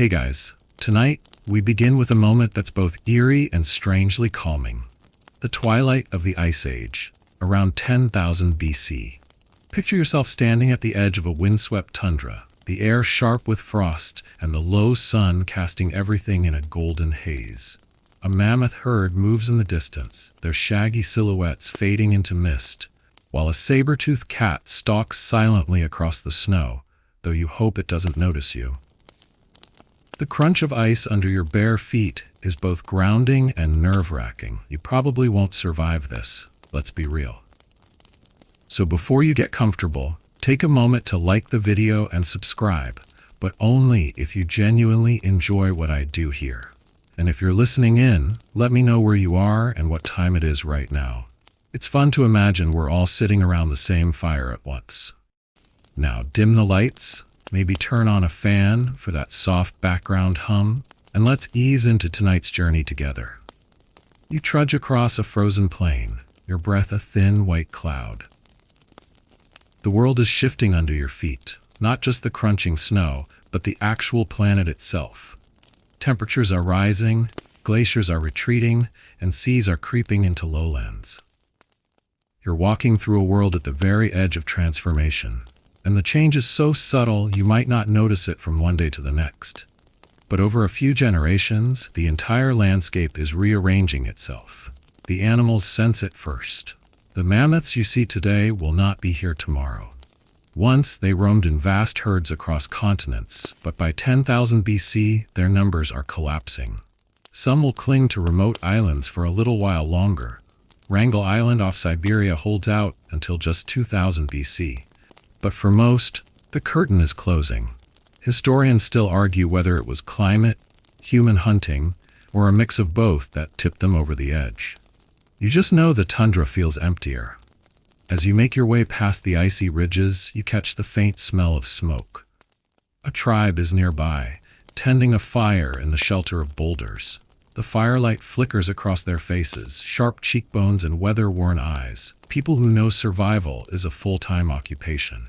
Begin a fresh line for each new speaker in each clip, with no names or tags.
Hey guys, tonight we begin with a moment that's both eerie and strangely calming. The twilight of the Ice Age, around 10,000 BC. Picture yourself standing at the edge of a windswept tundra, the air sharp with frost and the low sun casting everything in a golden haze. A mammoth herd moves in the distance, their shaggy silhouettes fading into mist, while a saber-toothed cat stalks silently across the snow, though you hope it doesn't notice you. The crunch of ice under your bare feet is both grounding and nerve-wracking. You probably won't survive this, let's be real. So before you get comfortable, take a moment to like the video and subscribe, but only if you genuinely enjoy what I do here. And if you're listening in, let me know where you are and what time it is right now. It's fun to imagine we're all sitting around the same fire at once. Now dim the lights, maybe turn on a fan for that soft background hum, and let's ease into tonight's journey together. You trudge across a frozen plain, your breath a thin white cloud. The world is shifting under your feet, not just the crunching snow, but the actual planet itself. Temperatures are rising, glaciers are retreating, and seas are creeping into lowlands. You're walking through a world at the very edge of transformation, and the change is so subtle you might not notice it from one day to the next. But over a few generations, the entire landscape is rearranging itself. The animals sense it first. The mammoths you see today will not be here tomorrow. Once they roamed in vast herds across continents, but by 10,000 BC, their numbers are collapsing. Some will cling to remote islands for a little while longer. Wrangel Island off Siberia holds out until just 2000 BC. But for most, the curtain is closing. Historians still argue whether it was climate, human hunting, or a mix of both that tipped them over the edge. You just know the tundra feels emptier. As you make your way past the icy ridges, you catch the faint smell of smoke. A tribe is nearby, tending a fire in the shelter of boulders. The firelight flickers across their faces, sharp cheekbones and weather-worn eyes. People who know survival is a full-time occupation.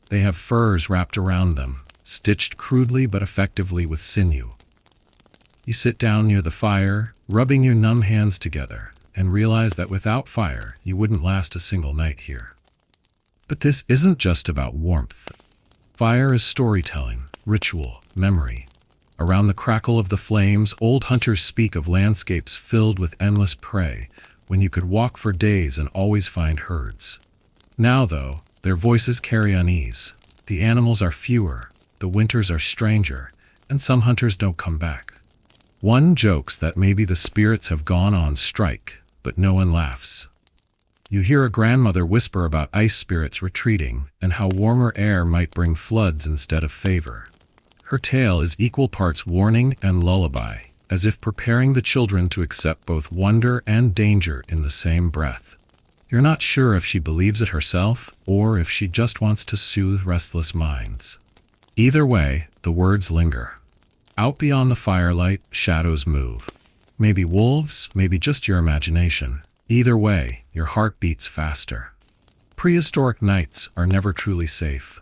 They have furs wrapped around them, stitched crudely but effectively with sinew. You sit down near the fire, rubbing your numb hands together, and realize that without fire, you wouldn't last a single night here. But this isn't just about warmth. Fire is storytelling, ritual, memory. Around the crackle of the flames, old hunters speak of landscapes filled with endless prey, when you could walk for days and always find herds. Now, though, their voices carry unease. The animals are fewer, the winters are stranger, and some hunters don't come back. One jokes that maybe the spirits have gone on strike, but no one laughs. You hear a grandmother whisper about ice spirits retreating and how warmer air might bring floods instead of favor. Her tale is equal parts warning and lullaby, as if preparing the children to accept both wonder and danger in the same breath. You're not sure if she believes it herself or if she just wants to soothe restless minds. Either way, the words linger. Out beyond the firelight, shadows move. Maybe wolves, maybe just your imagination. Either way, your heart beats faster. Prehistoric nights are never truly safe.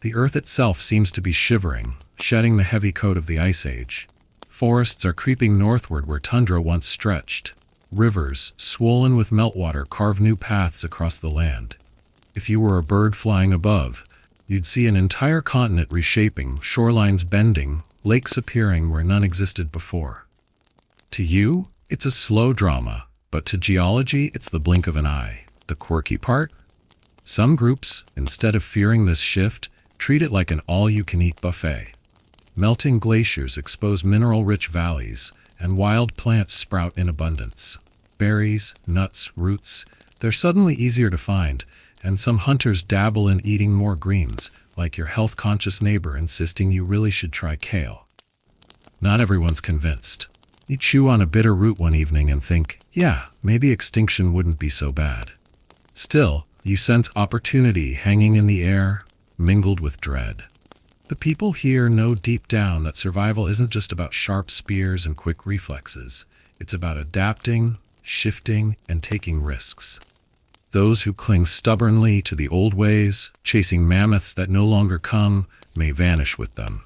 The earth itself seems to be shivering, shedding the heavy coat of the Ice Age. Forests are creeping northward where tundra once stretched. Rivers, swollen with meltwater, carve new paths across the land. If you were a bird flying above, you'd see an entire continent reshaping, shorelines bending, lakes appearing where none existed before. To you, it's a slow drama, but to geology, it's the blink of an eye. The quirky part? Some groups, instead of fearing this shift, treat it like an all-you-can-eat buffet. Melting glaciers expose mineral-rich valleys, and wild plants sprout in abundance. Berries, nuts, roots, they're suddenly easier to find, and some hunters dabble in eating more greens, like your health-conscious neighbor insisting you really should try kale. Not everyone's convinced. You chew on a bitter root one evening and think, yeah, maybe extinction wouldn't be so bad. Still, you sense opportunity hanging in the air, mingled with dread. The people here know deep down that survival isn't just about sharp spears and quick reflexes. It's about adapting, shifting, and taking risks. Those who cling stubbornly to the old ways, chasing mammoths that no longer come, may vanish with them.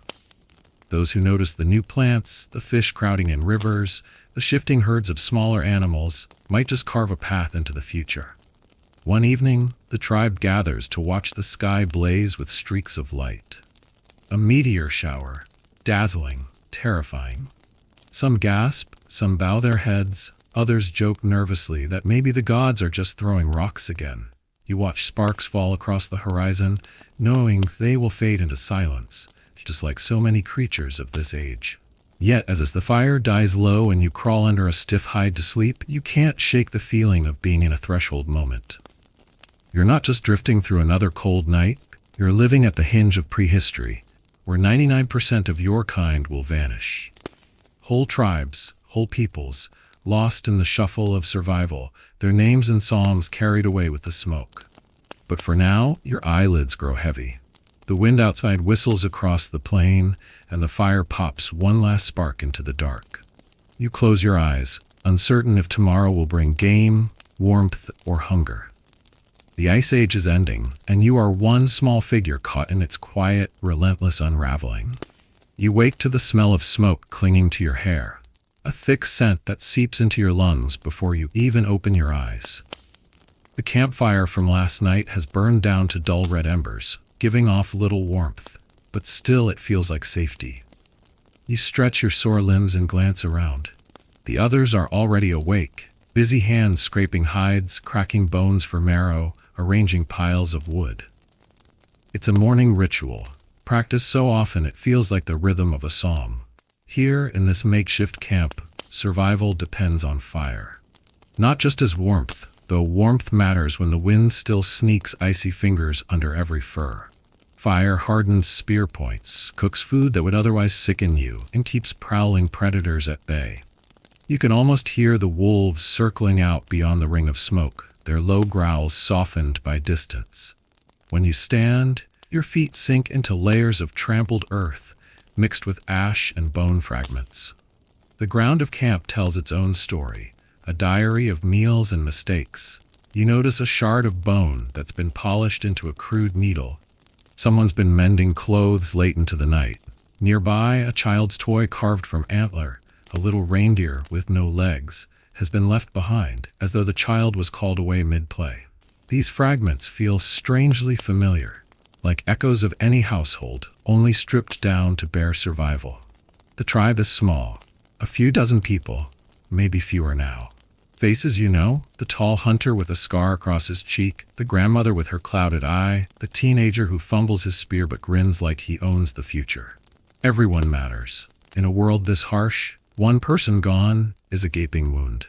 those who notice the new plants, the fish crowding in rivers, the shifting herds of smaller animals, might just carve a path into the future. One evening, the tribe gathers to watch the sky blaze with streaks of light. A meteor shower, dazzling, terrifying. Some gasp, some bow their heads, others joke nervously that maybe the gods are just throwing rocks again. You watch sparks fall across the horizon, knowing they will fade into silence, just like so many creatures of this age. Yet, as the fire dies low and you crawl under a stiff hide to sleep, you can't shake the feeling of being in a threshold moment. You're not just drifting through another cold night, you're living at the hinge of prehistory, where 99% of your kind will vanish. Whole tribes, whole peoples, lost in the shuffle of survival, their names and psalms carried away with the smoke. But for now, your eyelids grow heavy. The wind outside whistles across the plain, and the fire pops one last spark into the dark. You close your eyes, uncertain if tomorrow will bring game, warmth, or hunger. The Ice Age is ending, and you are one small figure caught in its quiet, relentless unraveling. You wake to the smell of smoke clinging to your hair, a thick scent that seeps into your lungs before you even open your eyes. The campfire from last night has burned down to dull red embers, giving off little warmth, but still it feels like safety. You stretch your sore limbs and glance around. The others are already awake, busy hands scraping hides, cracking bones for marrow, arranging piles of wood. It's a morning ritual, practiced so often it feels like the rhythm of a song. Here, in this makeshift camp, survival depends on fire. Not just as warmth, though warmth matters when the wind still sneaks icy fingers under every fur. Fire hardens spear points, cooks food that would otherwise sicken you, and keeps prowling predators at bay. You can almost hear the wolves circling out beyond the ring of smoke, their low growls softened by distance. When you stand, your feet sink into layers of trampled earth, mixed with ash and bone fragments. The ground of camp tells its own story, a diary of meals and mistakes. You notice a shard of bone that's been polished into a crude needle. Someone's been mending clothes late into the night. Nearby, a child's toy carved from antler, a little reindeer with no legs, has been left behind, as though the child was called away mid-play. These fragments feel strangely familiar, like echoes of any household, only stripped down to bare survival. The tribe is small, a few dozen people, maybe fewer now. Faces you know, the tall hunter with a scar across his cheek, the grandmother with her clouded eye, the teenager who fumbles his spear but grins like he owns the future. Everyone matters. In a world this harsh, one person gone is a gaping wound.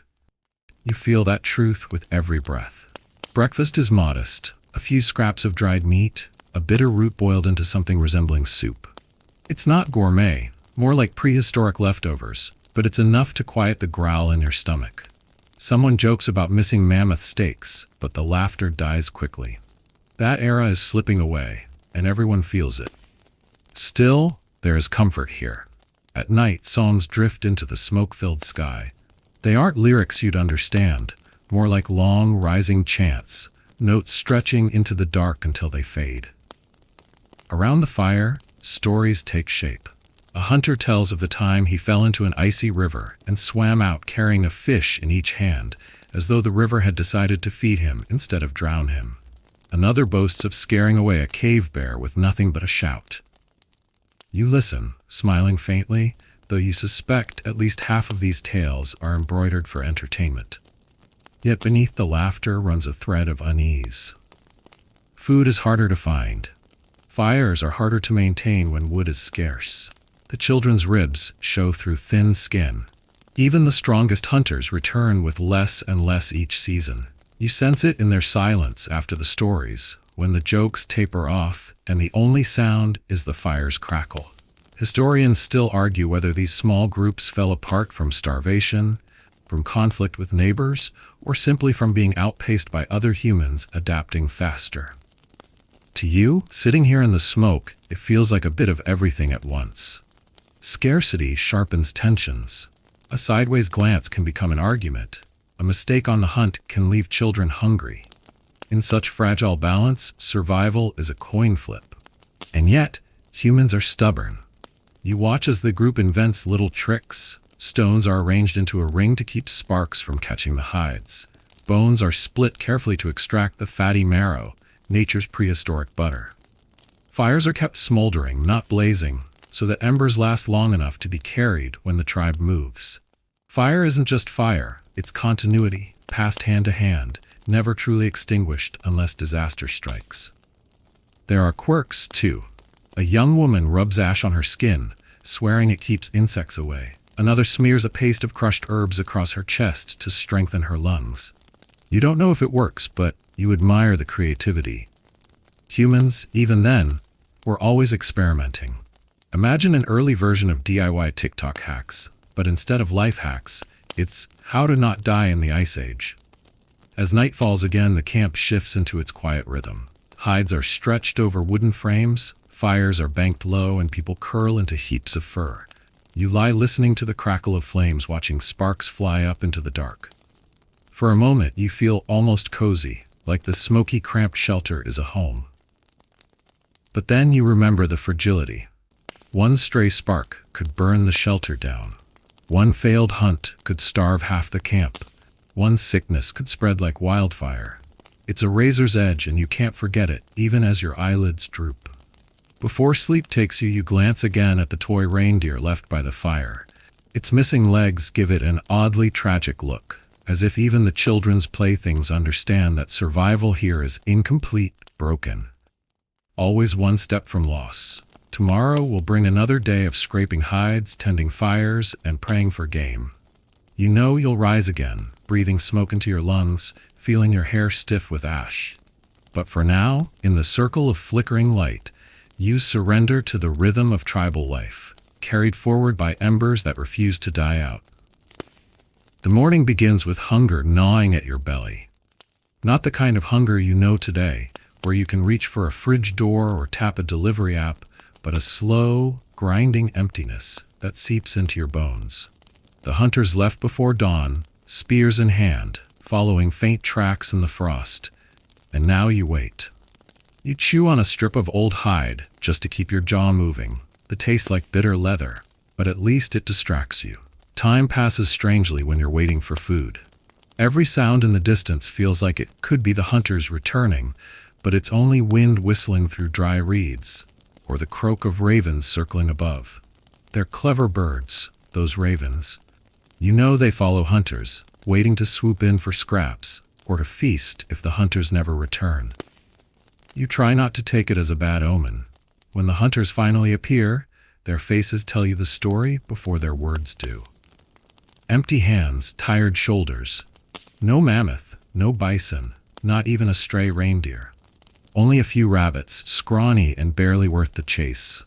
You feel that truth with every breath. Breakfast is modest, a few scraps of dried meat, a bitter root boiled into something resembling soup. It's not gourmet, more like prehistoric leftovers, but it's enough to quiet the growl in your stomach. Someone jokes about missing mammoth steaks, but the laughter dies quickly. That era is slipping away, and everyone feels it. Still, there is comfort here. At night, songs drift into the smoke-filled sky. They aren't lyrics you'd understand, more like long, rising chants, notes stretching into the dark until they fade. Around the fire, stories take shape. A hunter tells of the time he fell into an icy river and swam out carrying a fish in each hand, as though the river had decided to feed him instead of drown him. Another boasts of scaring away a cave bear with nothing but a shout. You listen, smiling faintly, though you suspect at least half of these tales are embroidered for entertainment. Yet beneath the laughter runs a thread of unease. Food is harder to find. Fires are harder to maintain when wood is scarce. The children's ribs show through thin skin. Even the strongest hunters return with less and less each season. You sense it in their silence after the stories, when the jokes taper off and the only sound is the fire's crackle. Historians still argue whether these small groups fell apart from starvation, from conflict with neighbors, or simply from being outpaced by other humans adapting faster. To you, sitting here in the smoke, it feels like a bit of everything at once. Scarcity sharpens tensions. A sideways glance can become an argument. A mistake on the hunt can leave children hungry. In such fragile balance, survival is a coin flip. And yet, humans are stubborn. You watch as the group invents little tricks. Stones are arranged into a ring to keep sparks from catching the hides. Bones are split carefully to extract the fatty marrow, nature's prehistoric butter. Fires are kept smoldering, not blazing, so that embers last long enough to be carried when the tribe moves. Fire isn't just fire, it's continuity, passed hand to hand, never truly extinguished unless disaster strikes. There are quirks, too. A young woman rubs ash on her skin, swearing it keeps insects away. Another smears a paste of crushed herbs across her chest to strengthen her lungs. You don't know if it works, but you admire the creativity. Humans, even then, were always experimenting. Imagine an early version of DIY TikTok hacks, but instead of life hacks, it's how to not die in the Ice Age. As night falls again, the camp shifts into its quiet rhythm. Hides are stretched over wooden frames, fires are banked low, and people curl into heaps of fur. You lie listening to the crackle of flames, watching sparks fly up into the dark. For a moment, you feel almost cozy, like the smoky, cramped shelter is a home. But then you remember the fragility. One stray spark could burn the shelter down. One failed hunt could starve half the camp. One sickness could spread like wildfire. It's a razor's edge, and you can't forget it, even as your eyelids droop. Before sleep takes you, you glance again at the toy reindeer left by the fire. Its missing legs give it an oddly tragic look, as if even the children's playthings understand that survival here is incomplete, broken. Always one step from loss. Tomorrow will bring another day of scraping hides, tending fires, and praying for game. You know you'll rise again, breathing smoke into your lungs, feeling your hair stiff with ash. But for now, in the circle of flickering light, you surrender to the rhythm of tribal life, carried forward by embers that refuse to die out. The morning begins with hunger gnawing at your belly. Not the kind of hunger you know today, where you can reach for a fridge door or tap a delivery app, but a slow, grinding emptiness that seeps into your bones. The hunters left before dawn, spears in hand, following faint tracks in the frost, and now you wait. You chew on a strip of old hide just to keep your jaw moving, the taste like bitter leather, but at least it distracts you. Time passes strangely when you're waiting for food. Every sound in the distance feels like it could be the hunters returning, but it's only wind whistling through dry reeds, or the croak of ravens circling above. They're clever birds, those ravens. You know they follow hunters, waiting to swoop in for scraps, or to feast if the hunters never return. You try not to take it as a bad omen. When the hunters finally appear, their faces tell you the story before their words do. Empty hands, tired shoulders. No mammoth, no bison, not even a stray reindeer. Only a few rabbits, scrawny and barely worth the chase.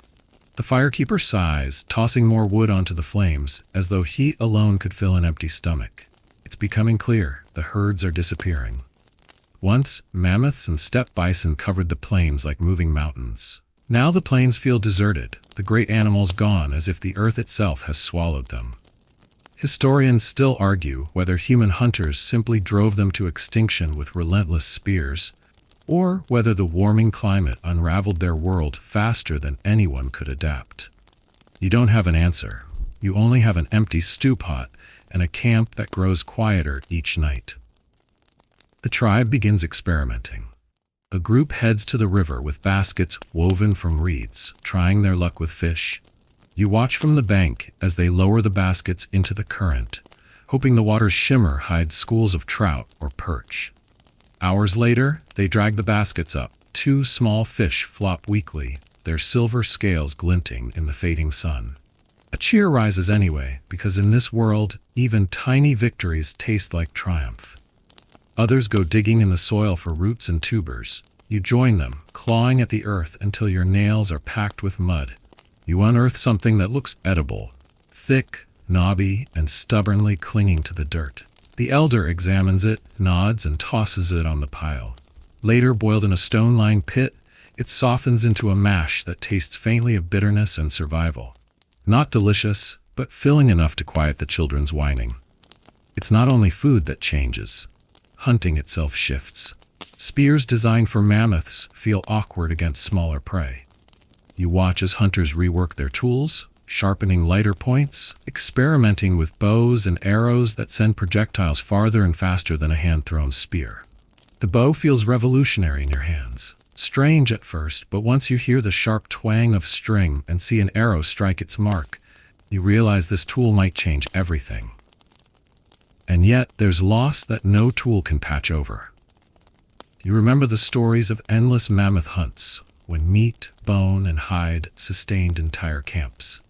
The firekeeper sighs, tossing more wood onto the flames, as though heat alone could fill an empty stomach. It's becoming clear, the herds are disappearing. Once, mammoths and steppe bison covered the plains like moving mountains. Now the plains feel deserted, the great animals gone as if the earth itself has swallowed them. Historians still argue whether human hunters simply drove them to extinction with relentless spears, or whether the warming climate unraveled their world faster than anyone could adapt. You don't have an answer. You only have an empty stew pot and a camp that grows quieter each night. The tribe begins experimenting. A group heads to the river with baskets woven from reeds, trying their luck with fish. You watch from the bank as they lower the baskets into the current, hoping the water's shimmer hides schools of trout or perch. Hours later, they drag the baskets up. 2 small fish flop weakly, their silver scales glinting in the fading sun. A cheer rises anyway, because in this world, even tiny victories taste like triumph. Others go digging in the soil for roots and tubers. You join them, clawing at the earth until your nails are packed with mud. You unearth something that looks edible, thick, knobby, and stubbornly clinging to the dirt. The elder examines it, nods, and tosses it on the pile. Later, boiled in a stone-lined pit, it softens into a mash that tastes faintly of bitterness and survival. Not delicious, but filling enough to quiet the children's whining. It's not only food that changes. Hunting itself shifts. Spears designed for mammoths feel awkward against smaller prey. You watch as hunters rework their tools, sharpening lighter points, experimenting with bows and arrows that send projectiles farther and faster than a hand-thrown spear. The bow feels revolutionary in your hands. Strange at first, but once you hear the sharp twang of string and see an arrow strike its mark, you realize this tool might change everything. And yet, there's loss that no tool can patch over. You remember the stories of endless mammoth hunts, when meat, bone, and hide sustained entire camps.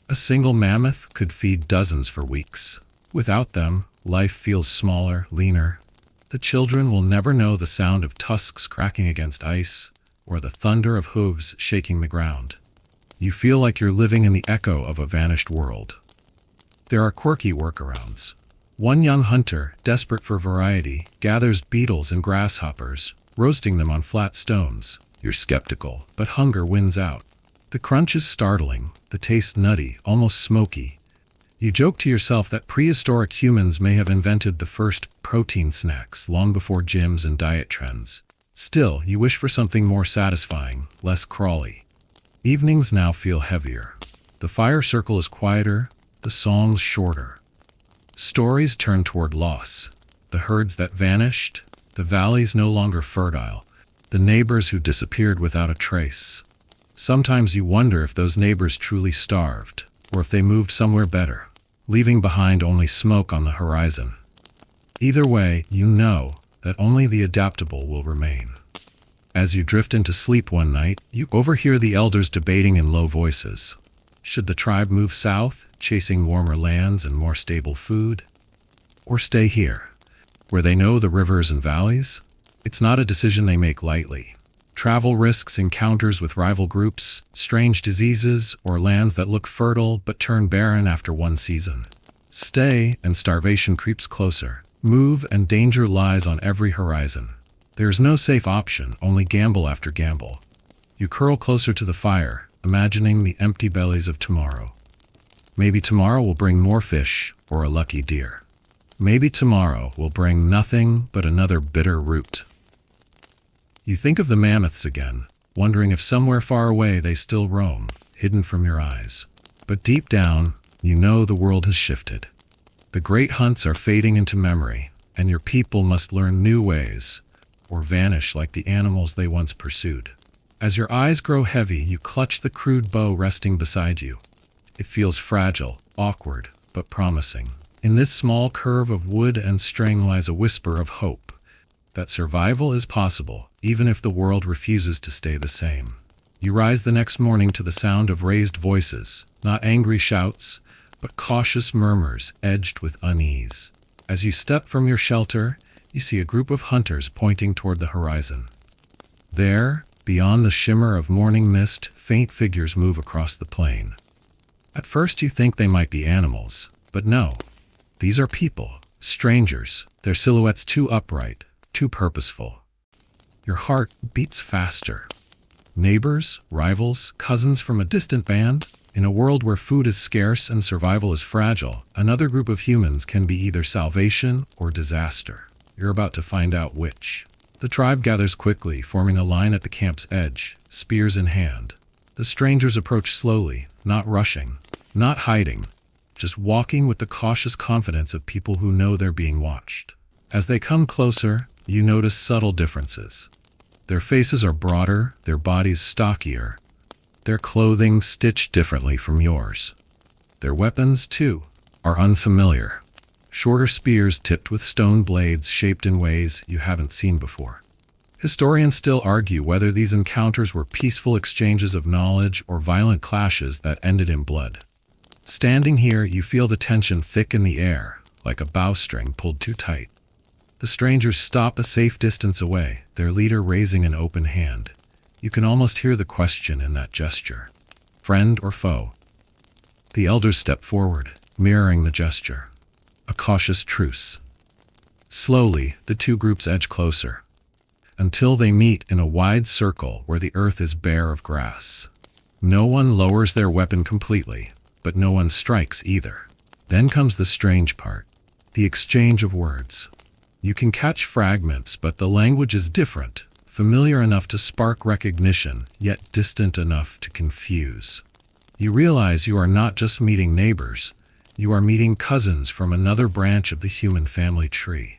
A single mammoth could feed dozens for weeks. Without them, life feels smaller, leaner. The children will never know the sound of tusks cracking against ice, or the thunder of hooves shaking the ground. You feel like you're living in the echo of a vanished world. There are quirky workarounds. One young hunter, desperate for variety, gathers beetles and grasshoppers, roasting them on flat stones. You're skeptical, but hunger wins out. The crunch is startling, the taste nutty, almost smoky. You joke to yourself that prehistoric humans may have invented the first protein snacks long before gyms and diet trends. Still, you wish for something more satisfying, less crawly. Evenings now feel heavier. The fire circle is quieter, the songs shorter. Stories turn toward loss. The herds that vanished, the valleys no longer fertile, the neighbors who disappeared without a trace. Sometimes you wonder if those neighbors truly starved, or if they moved somewhere better, leaving behind only smoke on the horizon. Either way, you know that only the adaptable will remain. As you drift into sleep one night, you overhear the elders debating in low voices. Should the tribe move south, chasing warmer lands and more stable food? Or stay here, where they know the rivers and valleys? It's not a decision they make lightly. Travel risks encounters with rival groups, strange diseases, or lands that look fertile but turn barren after one season. Stay, and starvation creeps closer. Move, and danger lies on every horizon. There is no safe option, only gamble after gamble. You curl closer to the fire, imagining the empty bellies of tomorrow. Maybe tomorrow will bring more fish or a lucky deer. Maybe tomorrow will bring nothing but another bitter root. You think of the mammoths again, wondering if somewhere far away they still roam, hidden from your eyes. But deep down, you know the world has shifted. The great hunts are fading into memory, and your people must learn new ways, or vanish like the animals they once pursued. As your eyes grow heavy, you clutch the crude bow resting beside you. It feels fragile, awkward, but promising. In this small curve of wood and string lies a whisper of hope, that survival is possible, even if the world refuses to stay the same. You rise the next morning to the sound of raised voices, not angry shouts, but cautious murmurs edged with unease. As you step from your shelter, you see a group of hunters pointing toward the horizon. There, beyond the shimmer of morning mist, faint figures move across the plain. At first you think they might be animals, but no. These are people, strangers, their silhouettes too upright, too purposeful. Your heart beats faster. Neighbors, rivals, cousins from a distant band? In a world where food is scarce and survival is fragile, another group of humans can be either salvation or disaster. You're about to find out which. The tribe gathers quickly, forming a line at the camp's edge, spears in hand. The strangers approach slowly, not rushing, not hiding, just walking with the cautious confidence of people who know they're being watched. As they come closer, you notice subtle differences. Their faces are broader, their bodies stockier, their clothing stitched differently from yours. Their weapons, too, are unfamiliar. Shorter spears tipped with stone blades shaped in ways you haven't seen before. Historians still argue whether these encounters were peaceful exchanges of knowledge or violent clashes that ended in blood. Standing here, you feel the tension thick in the air, like a bowstring pulled too tight. The strangers stop a safe distance away, their leader raising an open hand. You can almost hear the question in that gesture. Friend or foe? The elders step forward, mirroring the gesture. A cautious truce. Slowly, the two groups edge closer, until they meet in a wide circle where the earth is bare of grass. No one lowers their weapon completely, but no one strikes either. Then comes the strange part, the exchange of words. You can catch fragments, but the language is different, familiar enough to spark recognition, yet distant enough to confuse. You realize you are not just meeting neighbors, you are meeting cousins from another branch of the human family tree.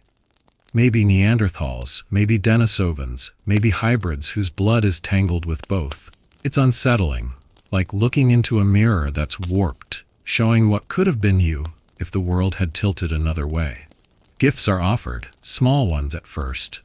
Maybe Neanderthals, maybe Denisovans, maybe hybrids whose blood is tangled with both. It's unsettling, like looking into a mirror that's warped, showing what could have been you if the world had tilted another way. Gifts are offered, small ones at first.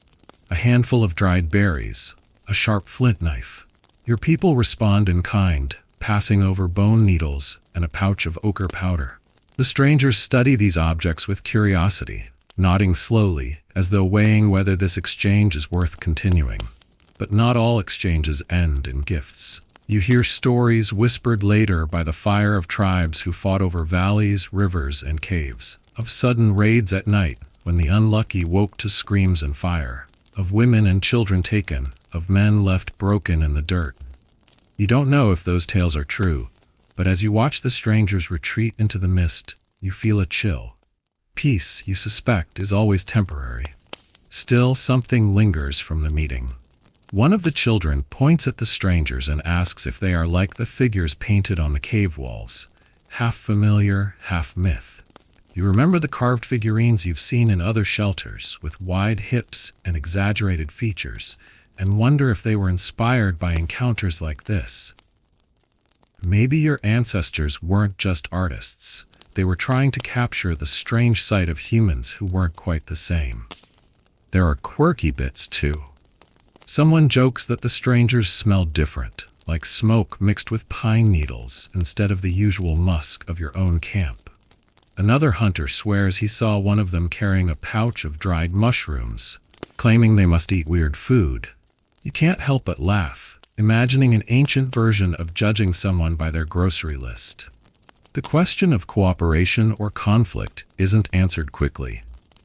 A handful of dried berries, a sharp flint knife. Your people respond in kind, passing over bone needles and a pouch of ochre powder. The strangers study these objects with curiosity, nodding slowly, as though weighing whether this exchange is worth continuing. But not all exchanges end in gifts. You hear stories whispered later by the fire of tribes who fought over valleys, rivers, and caves, of sudden raids at night when the unlucky woke to screams and fire, of women and children taken, of men left broken in the dirt. You don't know if those tales are true, but as you watch the strangers retreat into the mist, you feel a chill. Peace, you suspect, is always temporary. Still, something lingers from the meeting. One of the children points at the strangers and asks if they are like the figures painted on the cave walls, half familiar, half myth. You remember the carved figurines you've seen in other shelters, with wide hips and exaggerated features, and wonder if they were inspired by encounters like this. Maybe your ancestors weren't just artists. They were trying to capture the strange sight of humans who weren't quite the same. There are quirky bits, too. Someone jokes that the strangers smell different, like smoke mixed with pine needles instead of the usual musk of your own camp. Another hunter swears he saw one of them carrying a pouch of dried mushrooms, claiming they must eat weird food. You can't help but laugh, imagining an ancient version of judging someone by their grocery list. The question of cooperation or conflict isn't answered quickly.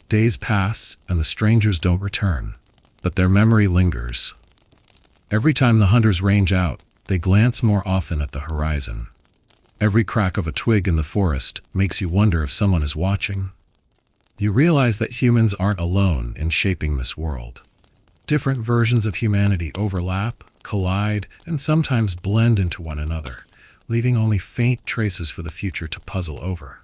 Days pass, and the strangers don't return, but their memory lingers. Every time the hunters range out, they glance more often at the horizon. Every crack of a twig in the forest makes you wonder if someone is watching. You realize that humans aren't alone in shaping this world. Different versions of humanity overlap, collide, and sometimes blend into one another, leaving only faint traces for the future to puzzle over.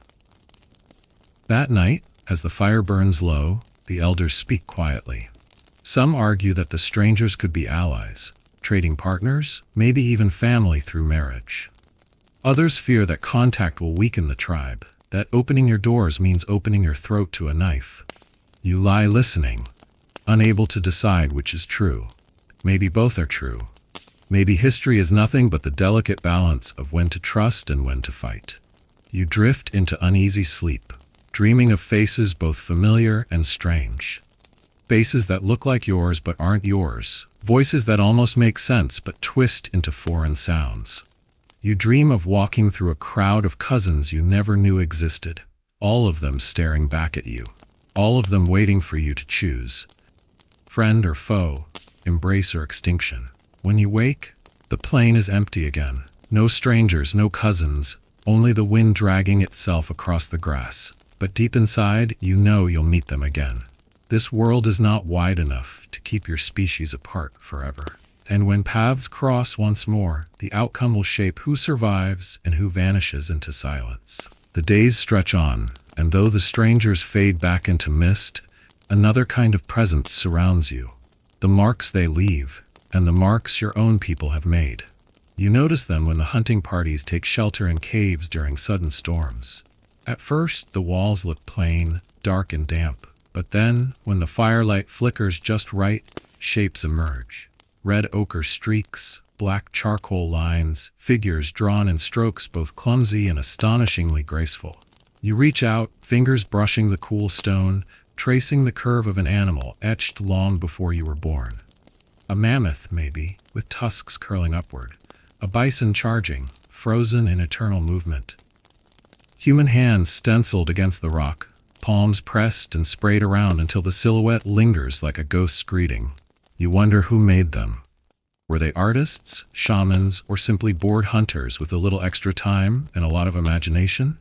That night, as the fire burns low, the elders speak quietly. Some argue that the strangers could be allies, trading partners, maybe even family through marriage. Others fear that contact will weaken the tribe, that opening your doors means opening your throat to a knife. You lie listening, unable to decide which is true. Maybe both are true. Maybe history is nothing but the delicate balance of when to trust and when to fight. You drift into uneasy sleep, dreaming of faces both familiar and strange. Faces that look like yours but aren't yours. Voices that almost make sense but twist into foreign sounds. You dream of walking through a crowd of cousins you never knew existed, all of them staring back at you, all of them waiting for you to choose. Friend or foe, embrace or extinction. When you wake, the plain is empty again. No strangers, no cousins, only the wind dragging itself across the grass. But deep inside, you know you'll meet them again. This world is not wide enough to keep your species apart forever. And when paths cross once more, the outcome will shape who survives and who vanishes into silence. The days stretch on, and though the strangers fade back into mist, another kind of presence surrounds you. The marks they leave, and the marks your own people have made. You notice them when the hunting parties take shelter in caves during sudden storms. At first, the walls look plain, dark and damp, but then, when the firelight flickers just right, shapes emerge. Red ochre streaks, black charcoal lines, figures drawn in strokes both clumsy and astonishingly graceful. You reach out, fingers brushing the cool stone, tracing the curve of an animal etched long before you were born. A mammoth, maybe, with tusks curling upward. A bison charging, frozen in eternal movement. Human hands stenciled against the rock, palms pressed and sprayed around until the silhouette lingers like a ghost's greeting. You wonder who made them. Were they artists, shamans, or simply bored hunters with a little extra time and a lot of imagination?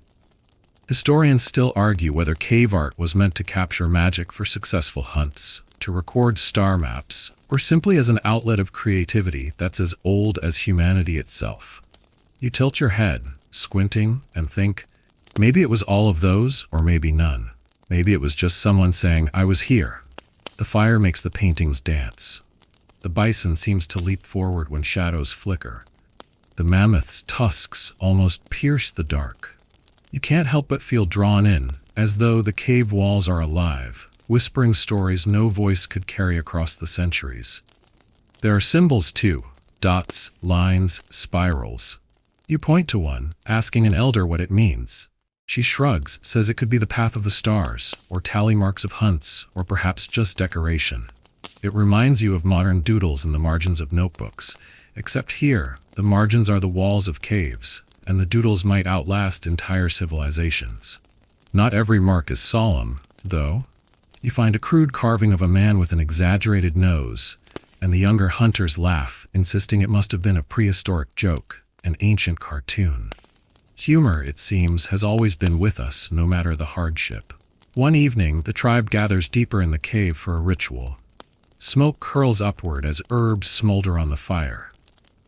Historians still argue whether cave art was meant to capture magic for successful hunts, to record star maps, or simply as an outlet of creativity that's as old as humanity itself. You tilt your head, squinting, and think, maybe it was all of those, or maybe none. Maybe it was just someone saying, I was here. The fire makes the paintings dance. The bison seems to leap forward when shadows flicker. The mammoth's tusks almost pierce the dark. You can't help but feel drawn in, as though the cave walls are alive, whispering stories no voice could carry across the centuries. There are symbols too, dots, lines, spirals. You point to one, asking an elder what it means. She shrugs, says it could be the path of the stars, or tally marks of hunts, or perhaps just decoration. It reminds you of modern doodles in the margins of notebooks, except here, the margins are the walls of caves, and the doodles might outlast entire civilizations. Not every mark is solemn, though. You find a crude carving of a man with an exaggerated nose, and the younger hunters laugh, insisting it must have been a prehistoric joke, an ancient cartoon. Humor, it seems, has always been with us, no matter the hardship. One evening, the tribe gathers deeper in the cave for a ritual. Smoke curls upward as herbs smolder on the fire.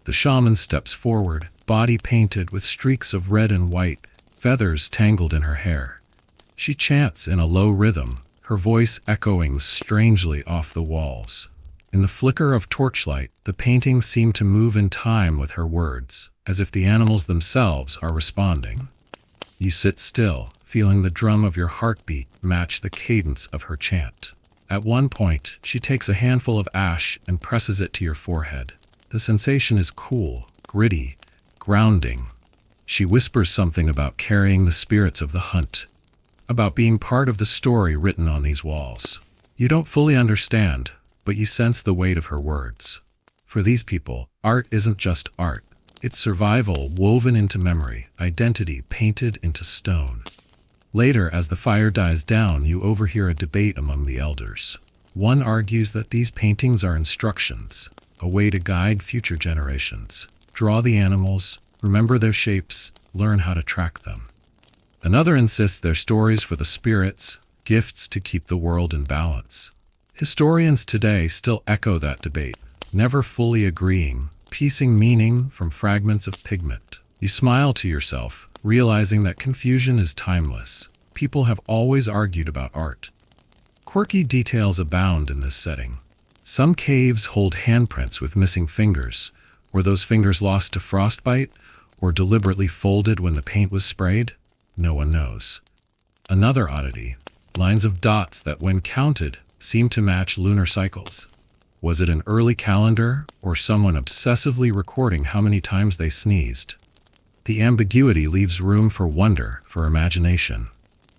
The shaman steps forward, body painted with streaks of red and white, feathers tangled in her hair. She chants in a low rhythm, her voice echoing strangely off the walls. In the flicker of torchlight, the paintings seem to move in time with her words, as if the animals themselves are responding. You sit still, feeling the drum of your heartbeat match the cadence of her chant. At one point, she takes a handful of ash and presses it to your forehead. The sensation is cool, gritty, grounding. She whispers something about carrying the spirits of the hunt, about being part of the story written on these walls. You don't fully understand, but you sense the weight of her words. For these people, art isn't just art. It's survival woven into memory, identity painted into stone. Later, as the fire dies down, you overhear a debate among the elders. One argues that these paintings are instructions, a way to guide future generations. Draw the animals, remember their shapes, learn how to track them. Another insists they're stories for the spirits, gifts to keep the world in balance. Historians today still echo that debate, never fully agreeing, piecing meaning from fragments of pigment. You smile to yourself, realizing that confusion is timeless. People have always argued about art. Quirky details abound in this setting. Some caves hold handprints with missing fingers. Were those fingers lost to frostbite, or deliberately folded when the paint was sprayed? No one knows. Another oddity, lines of dots that, when counted, seem to match lunar cycles. Was it an early calendar, or someone obsessively recording how many times they sneezed? The ambiguity leaves room for wonder, for imagination.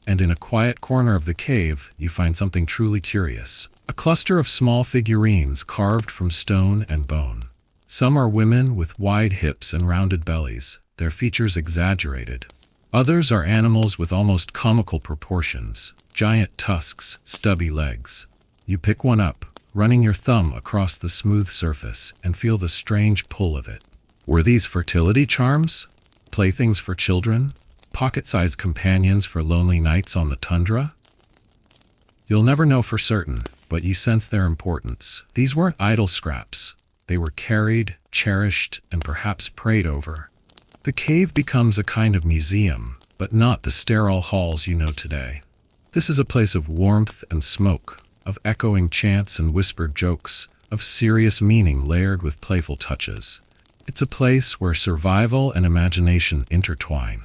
And in a quiet corner of the cave, you find something truly curious. A cluster of small figurines carved from stone and bone. Some are women with wide hips and rounded bellies, their features exaggerated. Others are animals with almost comical proportions, giant tusks, stubby legs. You pick one up, running your thumb across the smooth surface, and feel the strange pull of it. Were these fertility charms? Playthings for children? Pocket-sized companions for lonely nights on the tundra? You'll never know for certain, but you sense their importance. These weren't idle scraps. They were carried, cherished, and perhaps prayed over. The cave becomes a kind of museum, but not the sterile halls you know today. This is a place of warmth and smoke, of echoing chants and whispered jokes, of serious meaning layered with playful touches. It's a place where survival and imagination intertwine.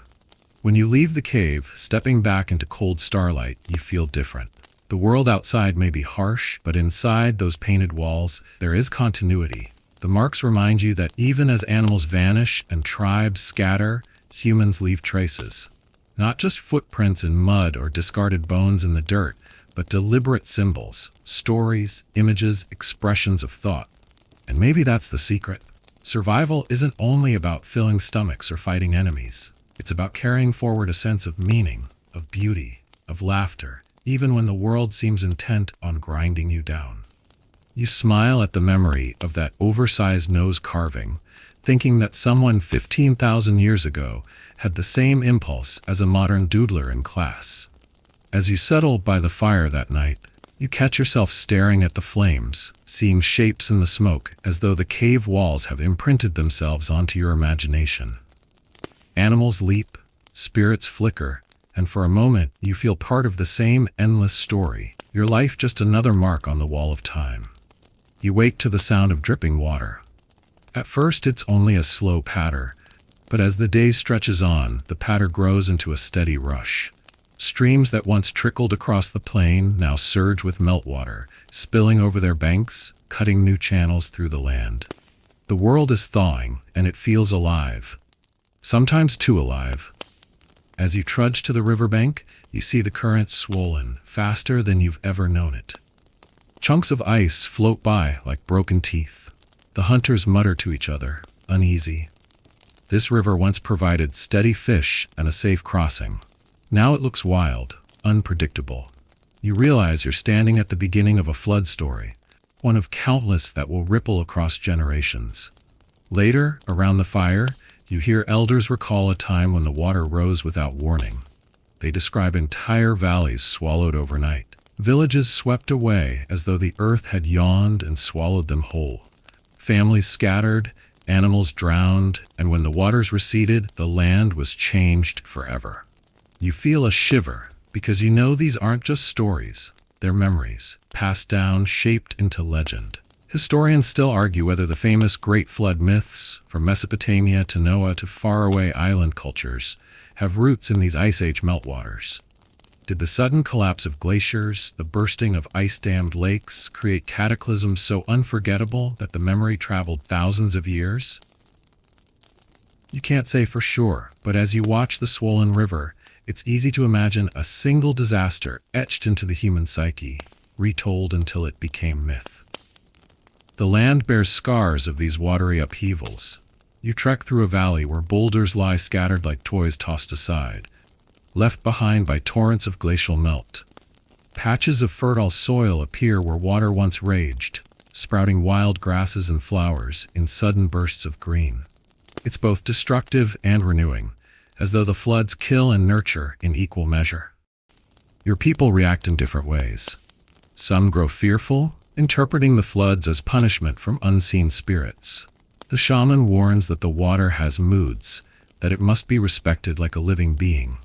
When you leave the cave, stepping back into cold starlight, you feel different. The world outside may be harsh, but inside those painted walls, there is continuity. The marks remind you that even as animals vanish and tribes scatter, humans leave traces. Not just footprints in mud or discarded bones in the dirt, but deliberate symbols, stories, images, expressions of thought. And maybe that's the secret. Survival isn't only about filling stomachs or fighting enemies. It's about carrying forward a sense of meaning, of beauty, of laughter, even when the world seems intent on grinding you down. You smile at the memory of that oversized nose carving, thinking that someone 15,000 years ago had the same impulse as a modern doodler in class. As you settle by the fire that night, you catch yourself staring at the flames, seeing shapes in the smoke as though the cave walls have imprinted themselves onto your imagination. Animals leap, spirits flicker, and for a moment you feel part of the same endless story, your life just another mark on the wall of time. You wake to the sound of dripping water. At first it's only a slow patter, but as the day stretches on, the patter grows into a steady rush. Streams that once trickled across the plain now surge with meltwater, spilling over their banks, cutting new channels through the land. The world is thawing, and it feels alive. Sometimes too alive. As you trudge to the riverbank, you see the current swollen, faster than you've ever known it. Chunks of ice float by like broken teeth. The hunters mutter to each other, uneasy. This river once provided steady fish and a safe crossing. Now it looks wild, unpredictable. You realize you're standing at the beginning of a flood story, one of countless that will ripple across generations. Later, around the fire, you hear elders recall a time when the water rose without warning. They describe entire valleys swallowed overnight, villages swept away as though the earth had yawned and swallowed them whole. Families scattered, animals drowned, and when the waters receded, the land was changed forever. You feel a shiver, because you know these aren't just stories, they're memories, passed down, shaped into legend. Historians still argue whether the famous Great Flood myths, from Mesopotamia to Noah to faraway island cultures, have roots in these Ice Age meltwaters. Did the sudden collapse of glaciers, the bursting of ice-dammed lakes, create cataclysms so unforgettable that the memory traveled thousands of years? You can't say for sure, but as you watch the swollen river, it's easy to imagine a single disaster etched into the human psyche, retold until it became myth. The land bears scars of these watery upheavals. You trek through a valley where boulders lie scattered like toys tossed aside, left behind by torrents of glacial melt. Patches of fertile soil appear where water once raged, sprouting wild grasses and flowers in sudden bursts of green. It's both destructive and renewing, as though the floods kill and nurture in equal measure. Your people react in different ways. Some grow fearful, interpreting the floods as punishment from unseen spirits. The shaman warns that the water has moods, that it must be respected like a living being.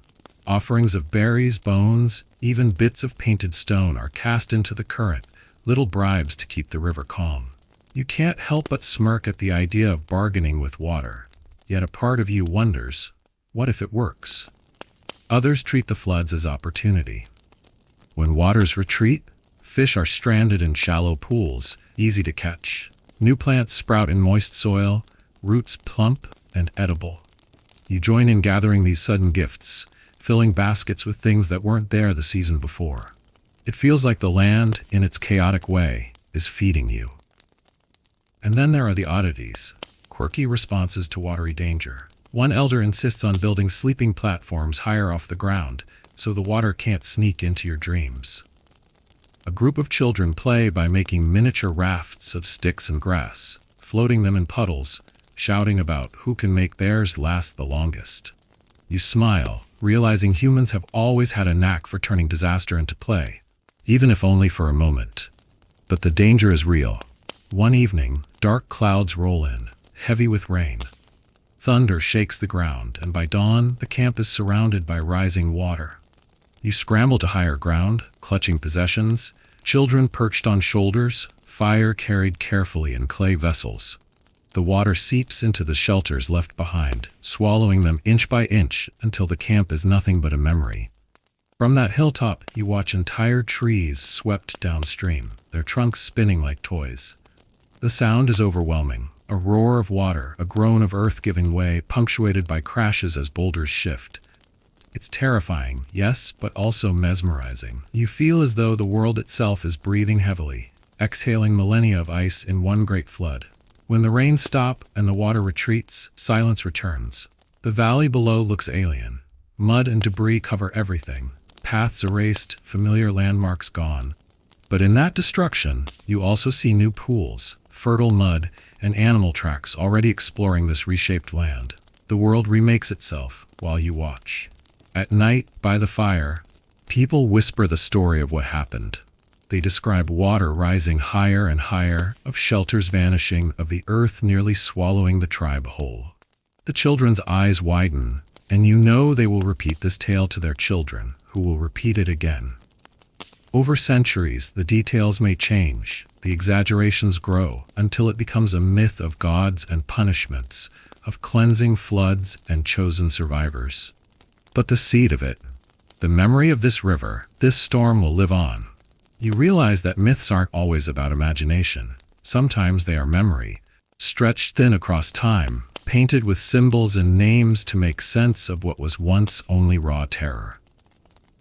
Offerings of berries, bones, even bits of painted stone are cast into the current, little bribes to keep the river calm. You can't help but smirk at the idea of bargaining with water, yet a part of you wonders, what if it works? Others treat the floods as opportunity. When waters retreat, fish are stranded in shallow pools, easy to catch. New plants sprout in moist soil, roots plump and edible. You join in gathering these sudden gifts, filling baskets with things that weren't there the season before. It feels like the land, in its chaotic way, is feeding you. And then there are the oddities, quirky responses to watery danger. One elder insists on building sleeping platforms higher off the ground, so the water can't sneak into your dreams. A group of children play by making miniature rafts of sticks and grass, floating them in puddles, shouting about who can make theirs last the longest. You smile, realizing humans have always had a knack for turning disaster into play, even if only for a moment. But the danger is real. One evening, dark clouds roll in, heavy with rain. Thunder shakes the ground, and by dawn, the camp is surrounded by rising water. You scramble to higher ground, clutching possessions, children perched on shoulders, fire carried carefully in clay vessels. The water seeps into the shelters left behind, swallowing them inch by inch until the camp is nothing but a memory. From that hilltop, you watch entire trees swept downstream, their trunks spinning like toys. The sound is overwhelming. A roar of water, a groan of earth giving way, punctuated by crashes as boulders shift. It's terrifying, yes, but also mesmerizing. You feel as though the world itself is breathing heavily, exhaling millennia of ice in one great flood. When the rains stop and the water retreats, silence returns. The valley below looks alien. Mud and debris cover everything, paths erased, familiar landmarks gone. But in that destruction, you also see new pools, fertile mud, and animal tracks already exploring this reshaped land. The world remakes itself while you watch. At night, by the fire, people whisper the story of what happened. They describe water rising higher and higher, of shelters vanishing, of the earth nearly swallowing the tribe whole. The children's eyes widen, and you know they will repeat this tale to their children, who will repeat it again. Over centuries, the details may change, the exaggerations grow, until it becomes a myth of gods and punishments, of cleansing floods and chosen survivors. But the seed of it, the memory of this river, this storm will live on. You realize that myths aren't always about imagination. Sometimes they are memory, stretched thin across time, painted with symbols and names to make sense of what was once only raw terror.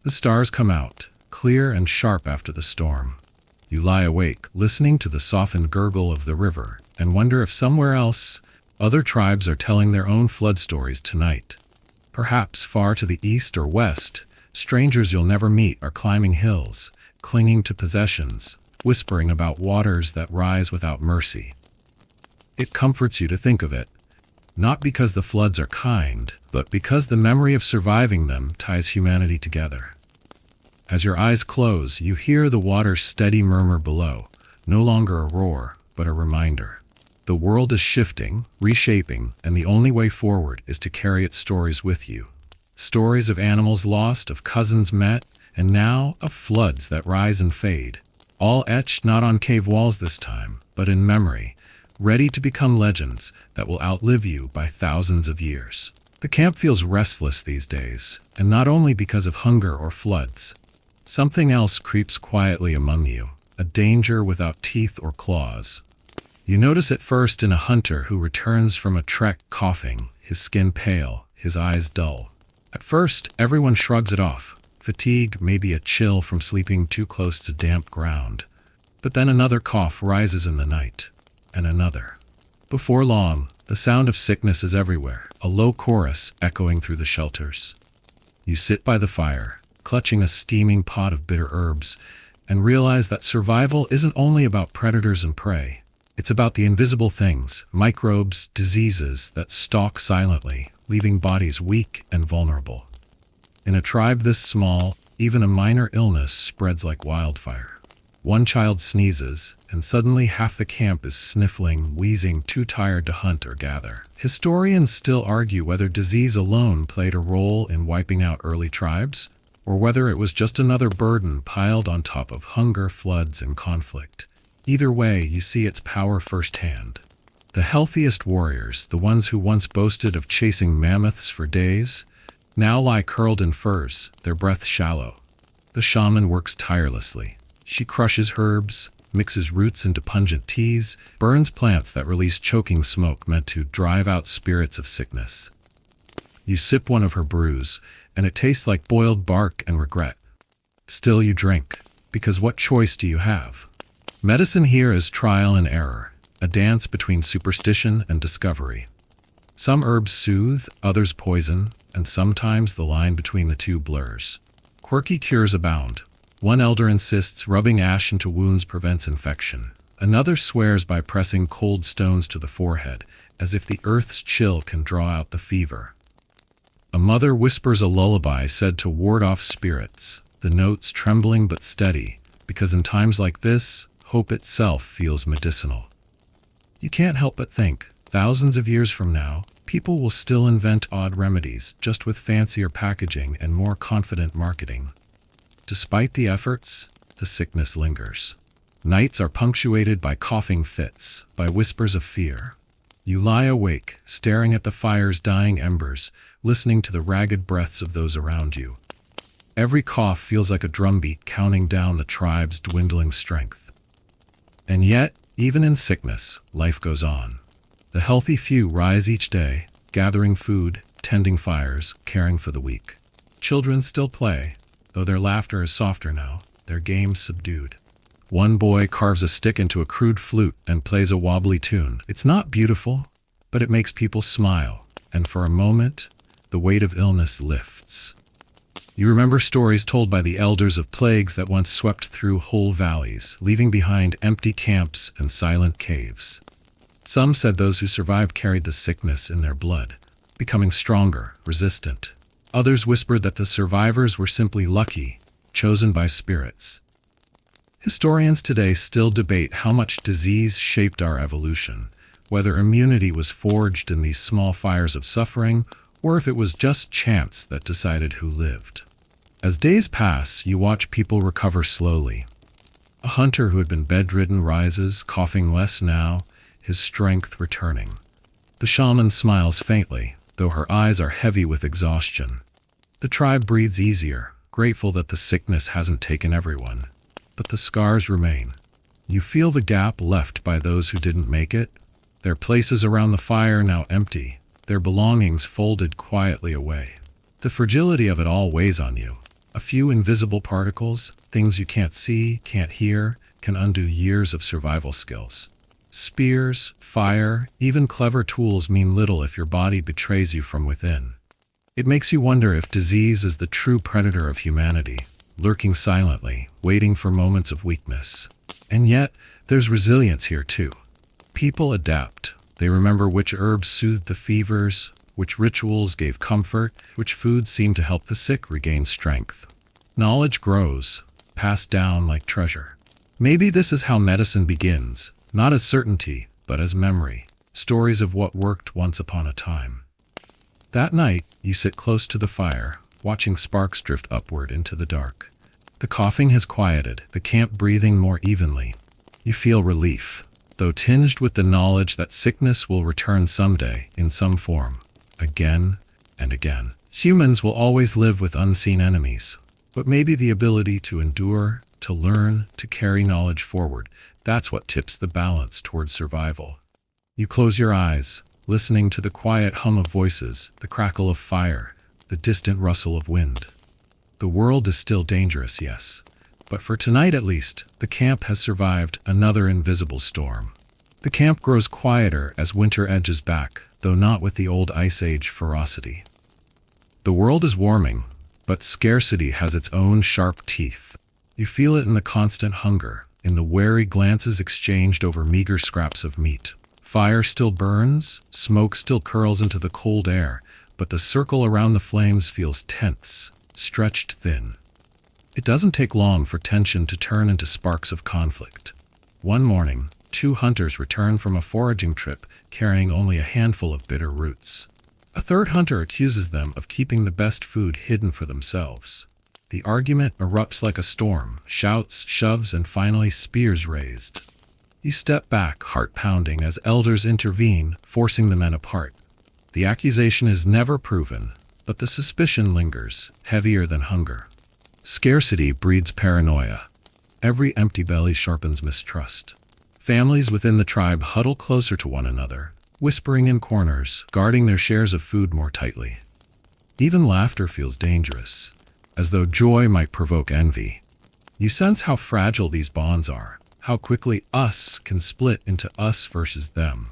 The stars come out, clear and sharp after the storm. You lie awake, listening to the softened gurgle of the river, and wonder if somewhere else, other tribes are telling their own flood stories tonight. Perhaps far to the east or west, strangers you'll never meet are climbing hills, clinging to possessions, whispering about waters that rise without mercy. It comforts you to think of it, not because the floods are kind, but because the memory of surviving them ties humanity together. As your eyes close, you hear the water's steady murmur below, no longer a roar, but a reminder. The world is shifting, reshaping, and the only way forward is to carry its stories with you. Stories of animals lost, of cousins met, and now of floods that rise and fade, all etched not on cave walls this time, but in memory, ready to become legends that will outlive you by thousands of years. The camp feels restless these days, and not only because of hunger or floods. Something else creeps quietly among you, a danger without teeth or claws. You notice it first in a hunter who returns from a trek coughing, his skin pale, his eyes dull. At first, everyone shrugs it off. Fatigue, maybe a chill from sleeping too close to damp ground. But then another cough rises in the night, and another. Before long, the sound of sickness is everywhere, a low chorus echoing through the shelters. You sit by the fire, clutching a steaming pot of bitter herbs, and realize that survival isn't only about predators and prey. It's about the invisible things, microbes, diseases that stalk silently, leaving bodies weak and vulnerable. In a tribe this small, even a minor illness spreads like wildfire. One child sneezes, and suddenly half the camp is sniffling, wheezing, too tired to hunt or gather. Historians still argue whether disease alone played a role in wiping out early tribes, or whether it was just another burden piled on top of hunger, floods, and conflict. Either way, you see its power firsthand. The healthiest warriors, the ones who once boasted of chasing mammoths for days, now lie curled in furs, their breath shallow. The shaman works tirelessly. She crushes herbs, mixes roots into pungent teas, burns plants that release choking smoke meant to drive out spirits of sickness. You sip one of her brews, and it tastes like boiled bark and regret. Still you drink, because what choice do you have? Medicine here is trial and error, a dance between superstition and discovery. Some herbs soothe, others poison, and sometimes the line between the two blurs. Quirky cures abound. One elder insists rubbing ash into wounds prevents infection. Another swears by pressing cold stones to the forehead, as if the earth's chill can draw out the fever. A mother whispers a lullaby said to ward off spirits, the notes trembling but steady, because in times like this, hope itself feels medicinal. You can't help but think, thousands of years from now, people will still invent odd remedies, just with fancier packaging and more confident marketing. Despite the efforts, the sickness lingers. Nights are punctuated by coughing fits, by whispers of fear. You lie awake, staring at the fire's dying embers, listening to the ragged breaths of those around you. Every cough feels like a drumbeat counting down the tribe's dwindling strength. And yet, even in sickness, life goes on. The healthy few rise each day, gathering food, tending fires, caring for the weak. Children still play, though their laughter is softer now, their games subdued. One boy carves a stick into a crude flute and plays a wobbly tune. It's not beautiful, but it makes people smile, and for a moment, the weight of illness lifts. You remember stories told by the elders of plagues that once swept through whole valleys, leaving behind empty camps and silent caves. Some said those who survived carried the sickness in their blood, becoming stronger, resistant. Others whispered that the survivors were simply lucky, chosen by spirits. Historians today still debate how much disease shaped our evolution, whether immunity was forged in these small fires of suffering, or if it was just chance that decided who lived. As days pass, you watch people recover slowly. A hunter who had been bedridden rises, coughing less now, his strength returning. The shaman smiles faintly, though her eyes are heavy with exhaustion. The tribe breathes easier, grateful that the sickness hasn't taken everyone. But the scars remain. You feel the gap left by those who didn't make it, their places around the fire now empty, their belongings folded quietly away. The fragility of it all weighs on you. A few invisible particles, things you can't see, can't hear, can undo years of survival skills. Spears, fire, even clever tools mean little if your body betrays you from within. It makes you wonder if disease is the true predator of humanity, lurking silently, waiting for moments of weakness. And yet, there's resilience here too. People adapt. They remember which herbs soothed the fevers, which rituals gave comfort, which foods seemed to help the sick regain strength. Knowledge grows, passed down like treasure. Maybe this is how medicine begins, not as certainty, but as memory, stories of what worked once upon a time. That night, you sit close to the fire, watching sparks drift upward into the dark. The coughing has quieted, the camp breathing more evenly. You feel relief, though tinged with the knowledge that sickness will return someday, in some form, again and again. Humans will always live with unseen enemies, but maybe the ability to endure, to learn, to carry knowledge forward, that's what tips the balance towards survival. You close your eyes, listening to the quiet hum of voices, the crackle of fire, the distant rustle of wind. The world is still dangerous, yes, but for tonight at least, the camp has survived another invisible storm. The camp grows quieter as winter edges back, though not with the old Ice Age ferocity. The world is warming, but scarcity has its own sharp teeth. You feel it in the constant hunger, in the wary glances exchanged over meager scraps of meat. Fire still burns, smoke still curls into the cold air, but the circle around the flames feels tense, stretched thin. It doesn't take long for tension to turn into sparks of conflict. One morning, two hunters return from a foraging trip carrying only a handful of bitter roots. A third hunter accuses them of keeping the best food hidden for themselves. The argument erupts like a storm, shouts, shoves, and finally spears raised. You step back, heart pounding, as elders intervene, forcing the men apart. The accusation is never proven, but the suspicion lingers, heavier than hunger. Scarcity breeds paranoia. Every empty belly sharpens mistrust. Families within the tribe huddle closer to one another, whispering in corners, guarding their shares of food more tightly. Even laughter feels dangerous, as though joy might provoke envy. You sense how fragile these bonds are, how quickly us can split into us versus them.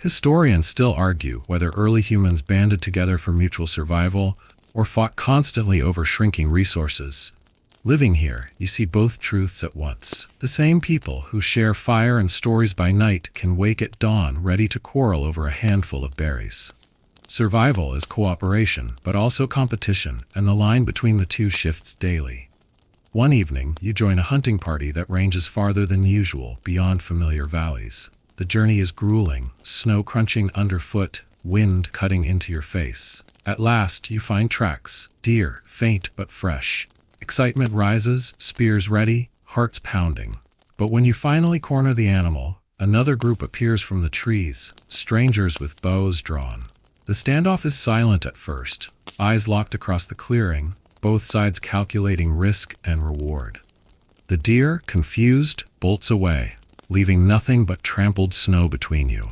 Historians still argue whether early humans banded together for mutual survival or fought constantly over shrinking resources. Living here, you see both truths at once. The same people who share fire and stories by night can wake at dawn ready to quarrel over a handful of berries. Survival is cooperation, but also competition, and the line between the two shifts daily. One evening, you join a hunting party that ranges farther than usual, beyond familiar valleys. The journey is grueling, snow crunching underfoot, wind cutting into your face. At last, you find tracks, deer, faint but fresh. Excitement rises, spears ready, hearts pounding. But when you finally corner the animal, another group appears from the trees, strangers with bows drawn. The standoff is silent at first, eyes locked across the clearing, both sides calculating risk and reward. The deer, confused, bolts away, leaving nothing but trampled snow between you.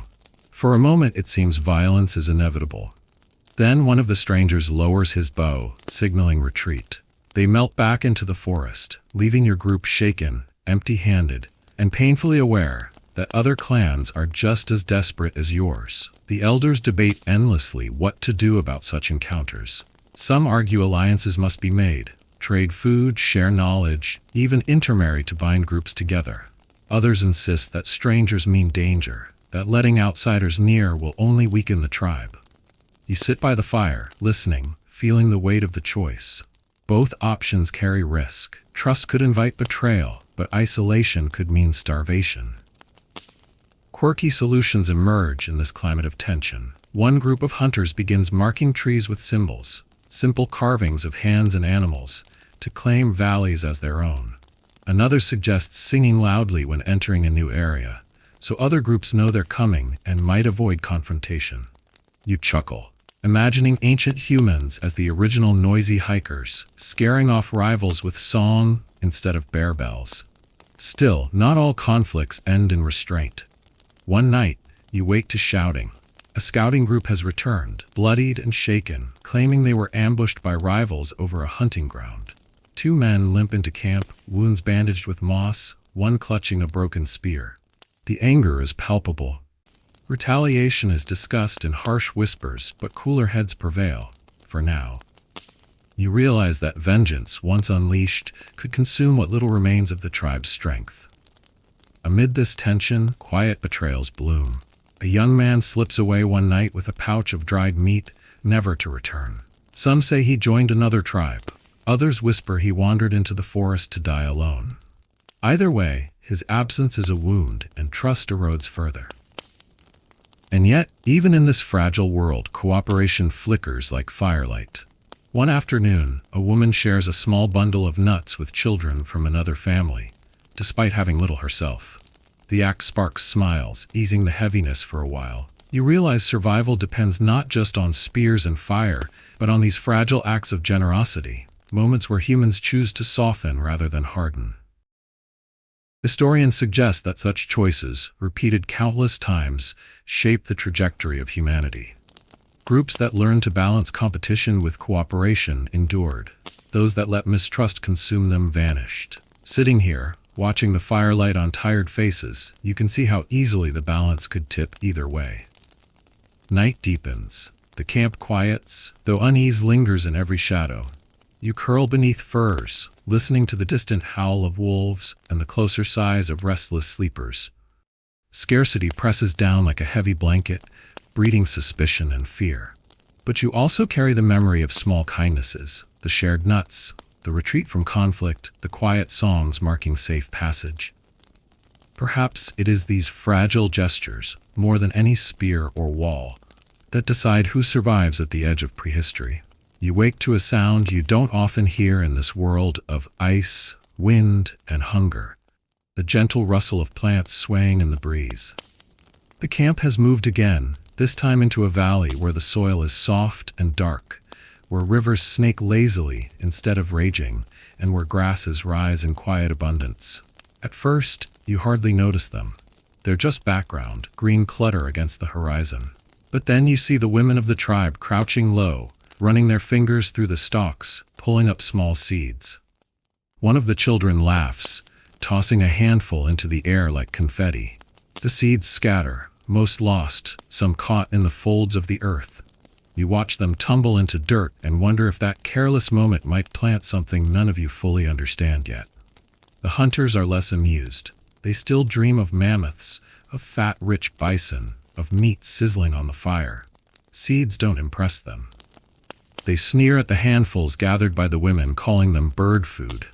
For a moment it seems violence is inevitable. Then one of the strangers lowers his bow, signaling retreat. They melt back into the forest, leaving your group shaken, empty-handed, and painfully aware that other clans are just as desperate as yours. The elders debate endlessly what to do about such encounters. Some argue alliances must be made, trade food, share knowledge, even intermarry to bind groups together. Others insist that strangers mean danger, that letting outsiders near will only weaken the tribe. You sit by the fire, listening, feeling the weight of the choice. Both options carry risk. Trust could invite betrayal, but isolation could mean starvation. Quirky solutions emerge in this climate of tension. One group of hunters begins marking trees with symbols, simple carvings of hands and animals, to claim valleys as their own. Another suggests singing loudly when entering a new area, so other groups know they're coming and might avoid confrontation. You chuckle, imagining ancient humans as the original noisy hikers, scaring off rivals with song instead of bear bells. Still, not all conflicts end in restraint. One night, you wake to shouting. A scouting group has returned, bloodied and shaken, claiming they were ambushed by rivals over a hunting ground. Two men limp into camp, wounds bandaged with moss, one clutching a broken spear. The anger is palpable. Retaliation is discussed in harsh whispers, but cooler heads prevail, for now. You realize that vengeance, once unleashed, could consume what little remains of the tribe's strength. Amid this tension, quiet betrayals bloom. A young man slips away one night with a pouch of dried meat, never to return. Some say he joined another tribe. Others whisper he wandered into the forest to die alone. Either way, his absence is a wound, and trust erodes further. And yet, even in this fragile world, cooperation flickers like firelight. One afternoon, a woman shares a small bundle of nuts with children from another family, despite having little herself. The act sparks smiles, easing the heaviness for a while. You realize survival depends not just on spears and fire, but on these fragile acts of generosity, moments where humans choose to soften rather than harden. Historians suggest that such choices, repeated countless times, shape the trajectory of humanity. Groups that learned to balance competition with cooperation endured. Those that let mistrust consume them vanished. Sitting here, watching the firelight on tired faces, you can see how easily the balance could tip either way. Night deepens. The camp quiets, though unease lingers in every shadow. You curl beneath firs, listening to the distant howl of wolves and the closer sighs of restless sleepers. Scarcity presses down like a heavy blanket, breeding suspicion and fear. But you also carry the memory of small kindnesses, the shared nuts, the retreat from conflict, the quiet songs marking safe passage. Perhaps it is these fragile gestures, more than any spear or wall, that decide who survives at the edge of prehistory. You wake to a sound you don't often hear in this world of ice, wind, and hunger, the gentle rustle of plants swaying in the breeze. The camp has moved again, this time into a valley where the soil is soft and dark, where rivers snake lazily instead of raging, and where grasses rise in quiet abundance. At first, you hardly notice them. They're just background, green clutter against the horizon. But then you see the women of the tribe crouching low, running their fingers through the stalks, pulling up small seeds. One of the children laughs, tossing a handful into the air like confetti. The seeds scatter, most lost, some caught in the folds of the earth. You watch them tumble into dirt and wonder if that careless moment might plant something none of you fully understand yet. The hunters are less amused. They still dream of mammoths, of fat, rich bison, of meat sizzling on the fire. Seeds don't impress them. They sneer at the handfuls gathered by the women, calling them bird food.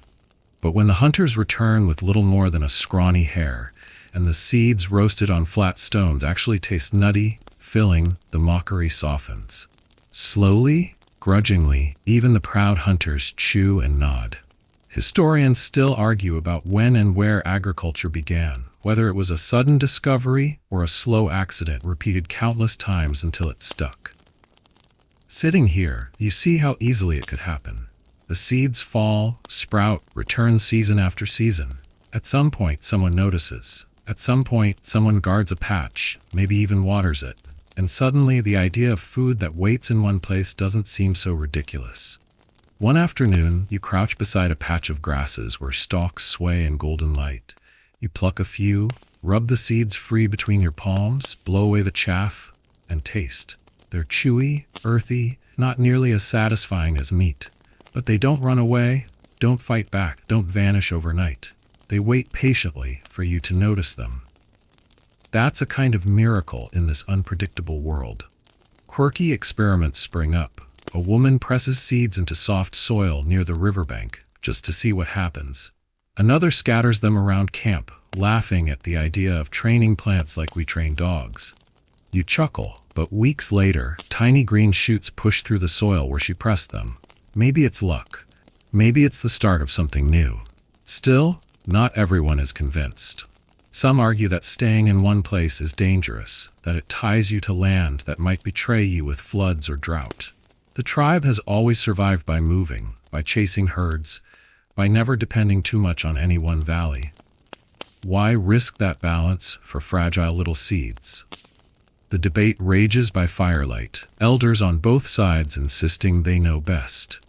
But when the hunters return with little more than a scrawny hair, and the seeds roasted on flat stones actually taste nutty, filling, the mockery softens. Slowly, grudgingly, even the proud hunters chew and nod. Historians still argue about when and where agriculture began, whether it was a sudden discovery or a slow accident repeated countless times until it stuck. Sitting here, you see how easily it could happen. The seeds fall, sprout, return season after season. At some point, someone notices. At some point, someone guards a patch, maybe even waters it. And suddenly, the idea of food that waits in one place doesn't seem so ridiculous. One afternoon, you crouch beside a patch of grasses where stalks sway in golden light. You pluck a few, rub the seeds free between your palms, blow away the chaff, and taste. They're chewy, earthy, not nearly as satisfying as meat. But they don't run away, don't fight back, don't vanish overnight. They wait patiently for you to notice them. That's a kind of miracle in this unpredictable world. Quirky experiments spring up. A woman presses seeds into soft soil near the riverbank, just to see what happens. Another scatters them around camp, laughing at the idea of training plants like we train dogs. You chuckle, but weeks later, tiny green shoots push through the soil where she pressed them. Maybe it's luck. Maybe it's the start of something new. Still, not everyone is convinced. Some argue that staying in one place is dangerous, that it ties you to land that might betray you with floods or drought. The tribe has always survived by moving, by chasing herds, by never depending too much on any one valley. Why risk that balance for fragile little seeds? The debate rages by firelight, elders on both sides insisting they know best.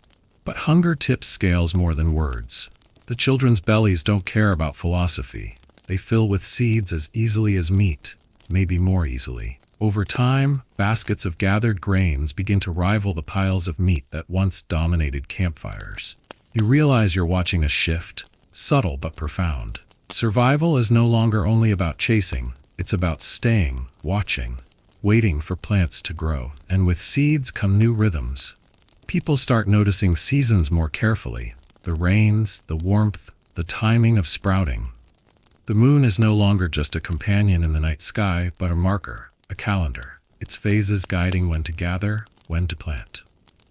But hunger tips scales more than words. The children's bellies don't care about philosophy. They fill with seeds as easily as meat, maybe more easily. Over time, baskets of gathered grains begin to rival the piles of meat that once dominated campfires. You realize you're watching a shift, subtle but profound. Survival is no longer only about chasing, it's about staying, watching, waiting for plants to grow. And with seeds come new rhythms. People start noticing seasons more carefully. The rains, the warmth, the timing of sprouting. The moon is no longer just a companion in the night sky, but a marker, a calendar. Its phases guiding when to gather, when to plant.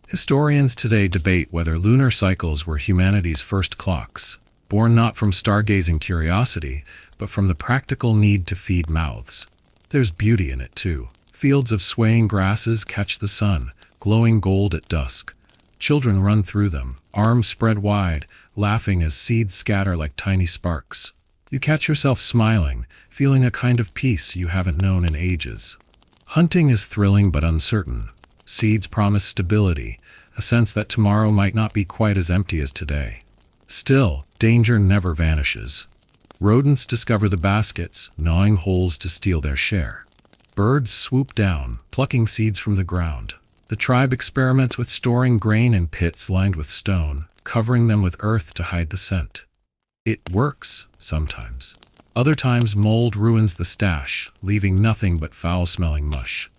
Historians today debate whether lunar cycles were humanity's first clocks, born not from stargazing curiosity, but from the practical need to feed mouths. There's beauty in it too. Fields of swaying grasses catch the sun, glowing gold at dusk. Children run through them, arms spread wide, laughing as seeds scatter like tiny sparks. You catch yourself smiling, feeling a kind of peace you haven't known in ages. Hunting is thrilling but uncertain. Seeds promise stability, a sense that tomorrow might not be quite as empty as today. Still, danger never vanishes. Rodents discover the baskets, gnawing holes to steal their share. Birds swoop down, plucking seeds from the ground. The tribe experiments with storing grain in pits lined with stone, covering them with earth to hide the scent. It works, sometimes. Other times mold ruins the stash, leaving nothing but foul-smelling mush.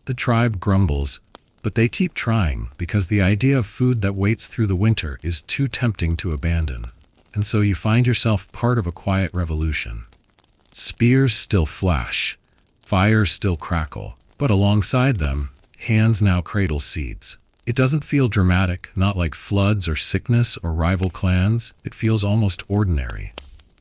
The tribe grumbles, but they keep trying because the idea of food that waits through the winter is too tempting to abandon. And so you find yourself part of a quiet revolution. Spears still flash, fires still crackle, but alongside them, hands now cradle seeds. It doesn't feel dramatic, not like floods or sickness or rival clans. It feels almost ordinary.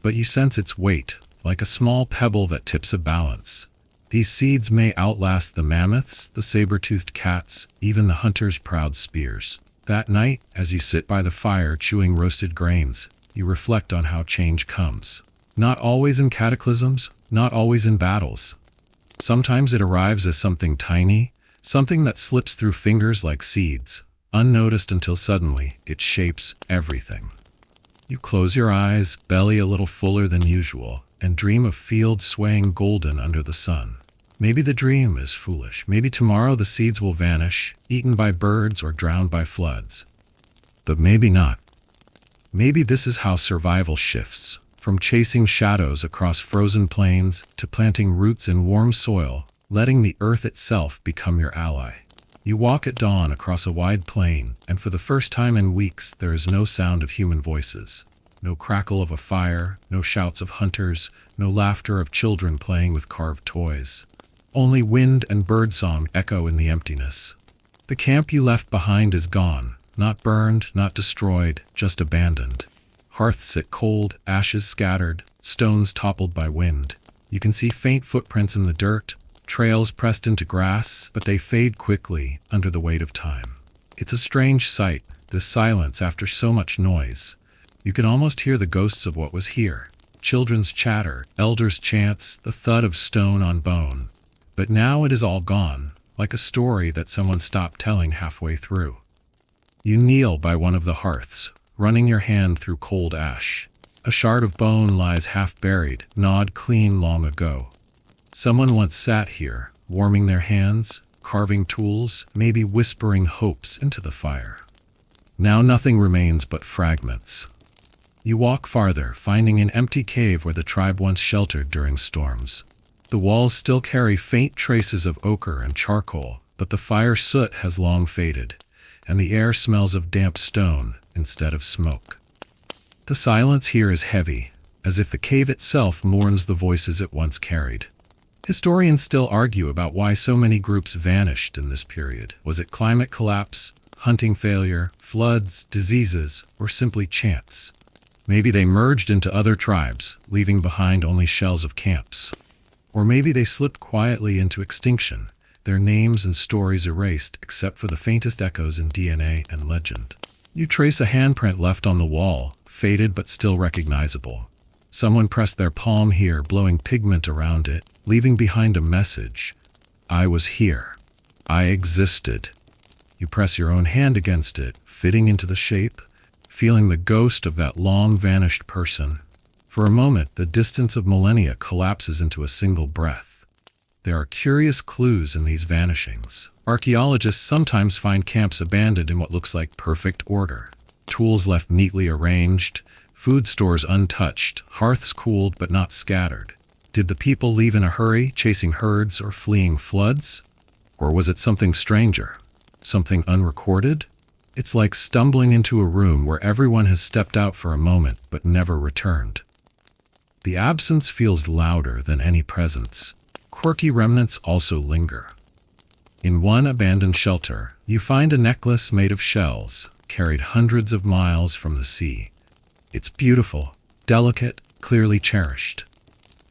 But you sense its weight, like a small pebble that tips a balance. These seeds may outlast the mammoths, the saber-toothed cats, even the hunter's proud spears. That night, as you sit by the fire chewing roasted grains, you reflect on how change comes. Not always in cataclysms, not always in battles. Sometimes it arrives as something tiny, something that slips through fingers like seeds, unnoticed until suddenly it shapes everything. You close your eyes, belly a little fuller than usual, and dream of fields swaying golden under the sun. Maybe the dream is foolish. Maybe tomorrow the seeds will vanish, eaten by birds or drowned by floods. But maybe not. Maybe this is how survival shifts, from chasing shadows across frozen plains to planting roots in warm soil, letting the earth itself become your ally. You walk at dawn across a wide plain, and for the first time in weeks there is no sound of human voices. No crackle of a fire, no shouts of hunters, no laughter of children playing with carved toys. Only wind and birdsong echo in the emptiness. The camp you left behind is gone, not burned, not destroyed, just abandoned. Hearths sit cold, ashes scattered, stones toppled by wind. You can see faint footprints in the dirt, trails pressed into grass, but they fade quickly under the weight of time. It's a strange sight, this silence after so much noise. You can almost hear the ghosts of what was here. Children's chatter, elders' chants, the thud of stone on bone. But now it is all gone, like a story that someone stopped telling halfway through. You kneel by one of the hearths, running your hand through cold ash. A shard of bone lies half buried, gnawed clean long ago. Someone once sat here, warming their hands, carving tools, maybe whispering hopes into the fire. Now nothing remains but fragments. You walk farther, finding an empty cave where the tribe once sheltered during storms. The walls still carry faint traces of ochre and charcoal, but the fire soot has long faded, and the air smells of damp stone instead of smoke. The silence here is heavy, as if the cave itself mourns the voices it once carried. Historians still argue about why so many groups vanished in this period. Was it climate collapse, hunting failure, floods, diseases, or simply chance? Maybe they merged into other tribes, leaving behind only shells of camps. Or maybe they slipped quietly into extinction, their names and stories erased except for the faintest echoes in DNA and legend. You trace a handprint left on the wall, faded but still recognizable. Someone pressed their palm here, blowing pigment around it, leaving behind a message. I was here. I existed. You press your own hand against it, fitting into the shape, feeling the ghost of that long-vanished person. For a moment, the distance of millennia collapses into a single breath. There are curious clues in these vanishings. Archaeologists sometimes find camps abandoned in what looks like perfect order. Tools left neatly arranged, food stores untouched, hearths cooled but not scattered. Did the people leave in a hurry, chasing herds or fleeing floods? Or was it something stranger? Something unrecorded? It's like stumbling into a room where everyone has stepped out for a moment but never returned. The absence feels louder than any presence. Quirky remnants also linger. In one abandoned shelter, you find a necklace made of shells, carried hundreds of miles from the sea. It's beautiful, delicate, clearly cherished.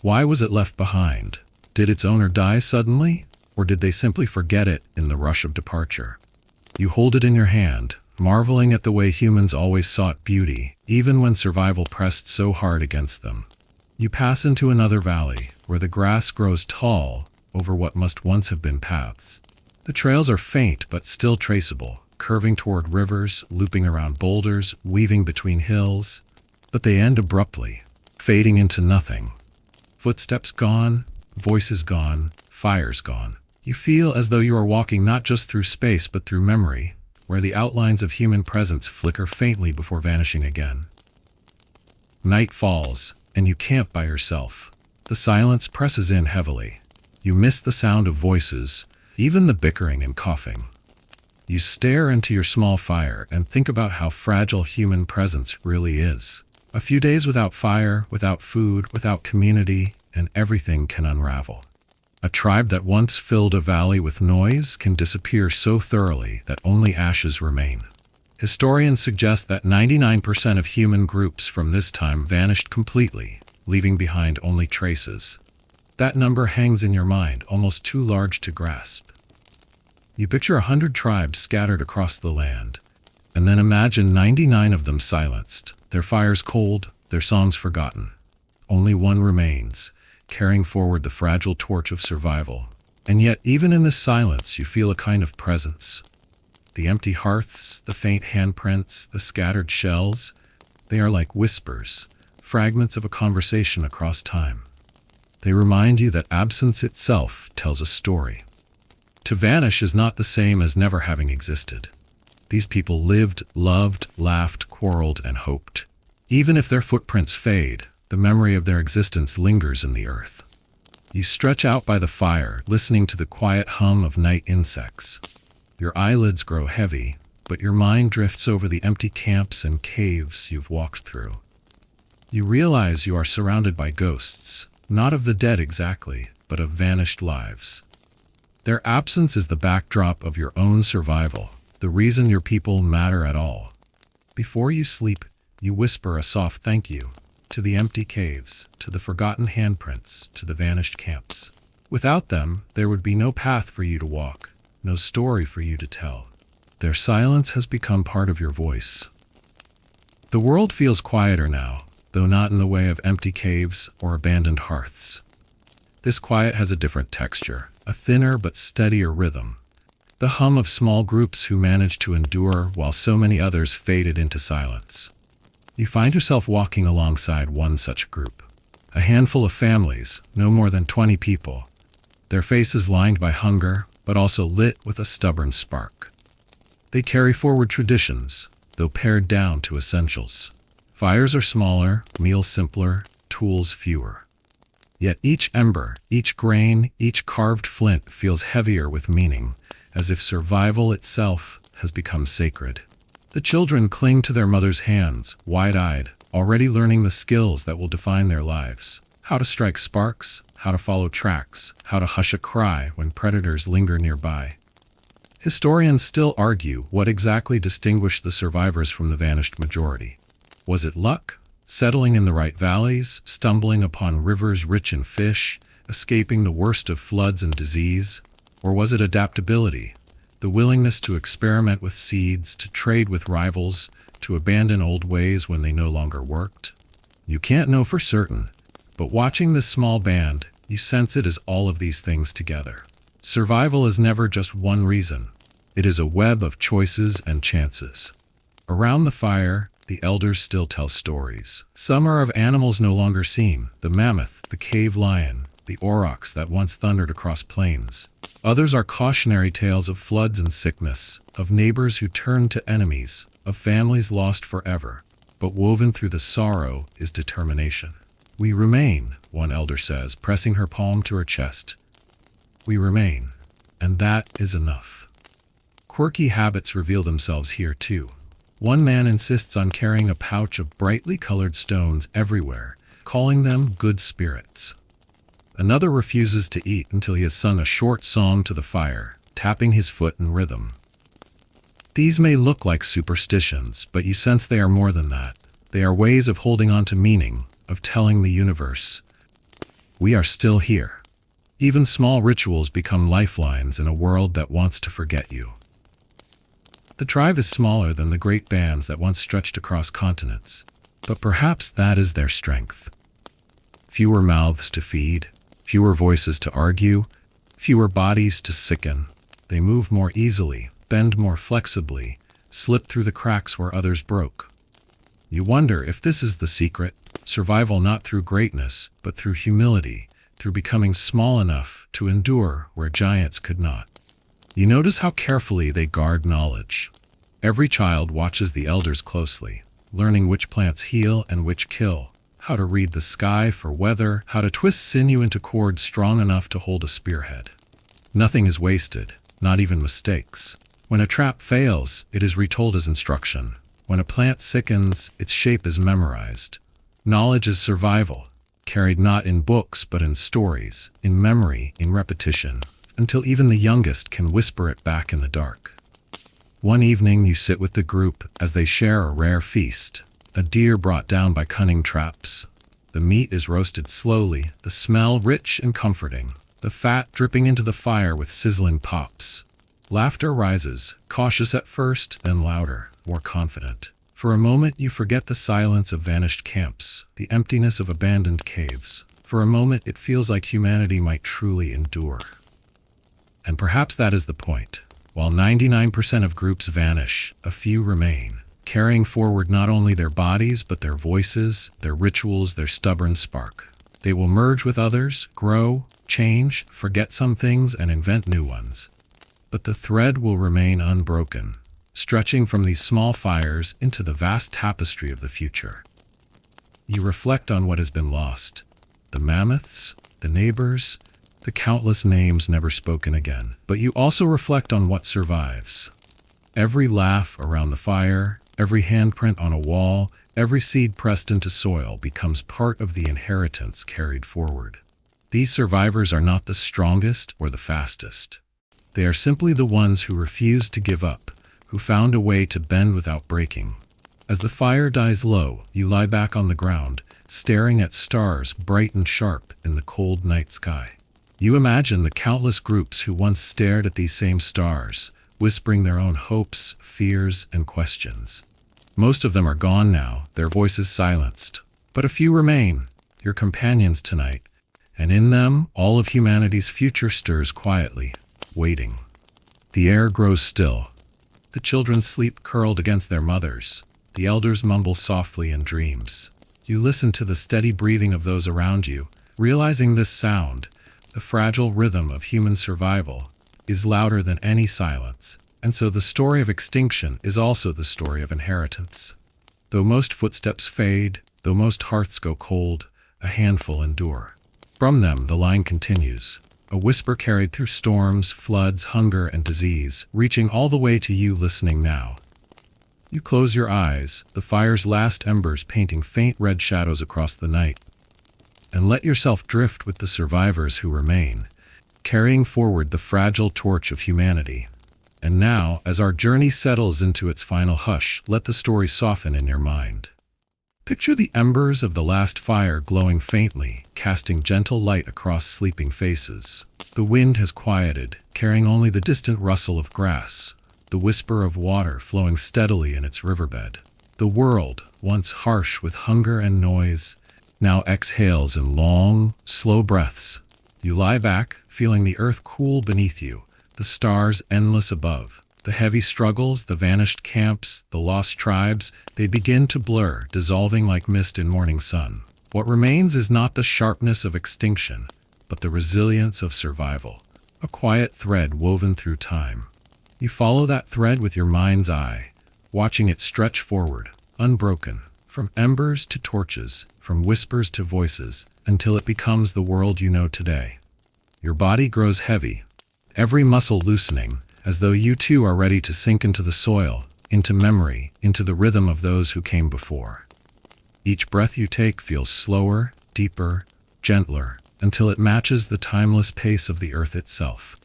Why was it left behind? Did its owner die suddenly, or did they simply forget it in the rush of departure? You hold it in your hand, marveling at the way humans always sought beauty, even when survival pressed so hard against them. You pass into another valley, where the grass grows tall over what must once have been paths. The trails are faint but still traceable, curving toward rivers, looping around boulders, weaving between hills. But they end abruptly, fading into nothing. Footsteps gone, voices gone, fires gone. You feel as though you are walking not just through space but through memory, where the outlines of human presence flicker faintly before vanishing again. Night falls, and you camp by yourself. The silence presses in heavily. You miss the sound of voices, even the bickering and coughing. You stare into your small fire and think about how fragile human presence really is. A few days without fire, without food, without community, and everything can unravel. A tribe that once filled a valley with noise can disappear so thoroughly that only ashes remain. Historians suggest that 99% of human groups from this time vanished completely, leaving behind only traces. That number hangs in your mind, almost too large to grasp. You picture 100 tribes scattered across the land, and then imagine 99 of them silenced, their fires cold, their songs forgotten. Only one remains, carrying forward the fragile torch of survival. And yet, even in this silence, you feel a kind of presence. The empty hearths, the faint handprints, the scattered shells, they are like whispers, fragments of a conversation across time. They remind you that absence itself tells a story. To vanish is not the same as never having existed. These people lived, loved, laughed, quarreled, and hoped. Even if their footprints fade, the memory of their existence lingers in the earth. You stretch out by the fire, listening to the quiet hum of night insects. Your eyelids grow heavy, but your mind drifts over the empty camps and caves you've walked through. You realize you are surrounded by ghosts, not of the dead exactly, but of vanished lives. Their absence is the backdrop of your own survival, the reason your people matter at all. Before you sleep, you whisper a soft thank you to the empty caves, to the forgotten handprints, to the vanished camps. Without them, there would be no path for you to walk, no story for you to tell. Their silence has become part of your voice. The world feels quieter now, though not in the way of empty caves or abandoned hearths. This quiet has a different texture, a thinner but steadier rhythm. The hum of small groups who managed to endure while so many others faded into silence. You find yourself walking alongside one such group. A handful of families, no more than 20 people. Their faces lined by hunger, but also lit with a stubborn spark. They carry forward traditions, though pared down to essentials. Fires are smaller, meals simpler, tools fewer. Yet each ember, each grain, each carved flint feels heavier with meaning, as if survival itself has become sacred. The children cling to their mothers' hands, wide-eyed, already learning the skills that will define their lives. How to strike sparks, how to follow tracks, how to hush a cry when predators linger nearby. Historians still argue what exactly distinguished the survivors from the vanished majority. Was it luck? Settling in the right valleys, stumbling upon rivers rich in fish, escaping the worst of floods and disease? Or was it adaptability? The willingness to experiment with seeds, to trade with rivals, to abandon old ways when they no longer worked? You can't know for certain, but watching this small band, you sense it is all of these things together. Survival is never just one reason. It is a web of choices and chances. Around the fire, the elders still tell stories. Some are of animals no longer seen, the mammoth, the cave lion, the aurochs that once thundered across plains. Others are cautionary tales of floods and sickness, of neighbors who turned to enemies, of families lost forever. But woven through the sorrow is determination. We remain, one elder says, pressing her palm to her chest. We remain, and that is enough. Quirky habits reveal themselves here too. One man insists on carrying a pouch of brightly colored stones everywhere, calling them good spirits. Another refuses to eat until he has sung a short song to the fire, tapping his foot in rhythm. These may look like superstitions, but you sense they are more than that. They are ways of holding on to meaning, of telling the universe, we are still here. Even small rituals become lifelines in a world that wants to forget you. The tribe is smaller than the great bands that once stretched across continents, but perhaps that is their strength. Fewer mouths to feed, fewer voices to argue, fewer bodies to sicken. They move more easily, bend more flexibly, slip through the cracks where others broke. You wonder if this is the secret, survival not through greatness, but through humility, through becoming small enough to endure where giants could not. You notice how carefully they guard knowledge. Every child watches the elders closely, learning which plants heal and which kill, how to read the sky for weather, how to twist sinew into cords strong enough to hold a spearhead. Nothing is wasted, not even mistakes. When a trap fails, it is retold as instruction. When a plant sickens, its shape is memorized. Knowledge is survival, carried not in books but in stories, in memory, in repetition, until even the youngest can whisper it back in the dark. One evening you sit with the group as they share a rare feast, a deer brought down by cunning traps. The meat is roasted slowly, the smell rich and comforting, the fat dripping into the fire with sizzling pops. Laughter rises, cautious at first, then louder, more confident. For a moment you forget the silence of vanished camps, the emptiness of abandoned caves. For a moment it feels like humanity might truly endure. And perhaps that is the point. While 99% of groups vanish, a few remain, carrying forward not only their bodies but their voices, their rituals, their stubborn spark. They will merge with others, grow, change, forget some things and invent new ones. But the thread will remain unbroken, stretching from these small fires into the vast tapestry of the future. You reflect on what has been lost, the mammoths, the neighbors, the countless names never spoken again. But you also reflect on what survives. Every laugh around the fire, every handprint on a wall, every seed pressed into soil becomes part of the inheritance carried forward. These survivors are not the strongest or the fastest. They are simply the ones who refused to give up, who found a way to bend without breaking. As the fire dies low, you lie back on the ground, staring at stars bright and sharp in the cold night sky. You imagine the countless groups who once stared at these same stars, whispering their own hopes, fears, and questions. Most of them are gone now, their voices silenced. But a few remain, your companions tonight, and in them all of humanity's future stirs quietly, waiting. The air grows still. The children sleep curled against their mothers. The elders mumble softly in dreams. You listen to the steady breathing of those around you, realizing this sound, the fragile rhythm of human survival, is louder than any silence, and so the story of extinction is also the story of inheritance. Though most footsteps fade, though most hearths go cold, a handful endure. From them the line continues, a whisper carried through storms, floods, hunger, and disease, reaching all the way to you listening now. You close your eyes, the fire's last embers painting faint red shadows across the night, and let yourself drift with the survivors who remain, carrying forward the fragile torch of humanity. And now, as our journey settles into its final hush, let the story soften in your mind. Picture the embers of the last fire glowing faintly, casting gentle light across sleeping faces. The wind has quieted, carrying only the distant rustle of grass, the whisper of water flowing steadily in its riverbed. The world, once harsh with hunger and noise, now exhales in long, slow breaths. You lie back, feeling the earth cool beneath you, the stars endless above. The heavy struggles, the vanished camps, the lost tribes, they begin to blur, dissolving like mist in morning sun. What remains is not the sharpness of extinction, but the resilience of survival, a quiet thread woven through time. You follow that thread with your mind's eye, watching it stretch forward, unbroken, from embers to torches, from whispers to voices, until it becomes the world you know today. Your body grows heavy, every muscle loosening, as though you too are ready to sink into the soil, into memory, into the rhythm of those who came before. Each breath you take feels slower, deeper, gentler, until it matches the timeless pace of the earth itself.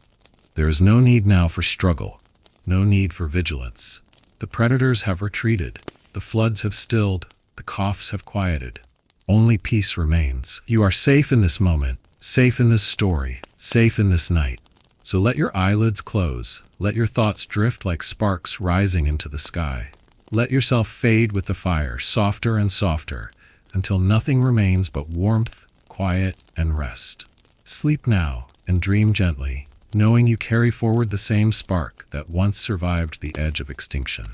There is no need now for struggle, no need for vigilance. The predators have retreated, the floods have stilled, the coughs have quieted. Only peace remains. You are safe in this moment, safe in this story, safe in this night. So let your eyelids close, let your thoughts drift like sparks rising into the sky. Let yourself fade with the fire, softer and softer, until nothing remains but warmth, quiet, and rest. Sleep now, and dream gently, knowing you carry forward the same spark that once survived the edge of extinction.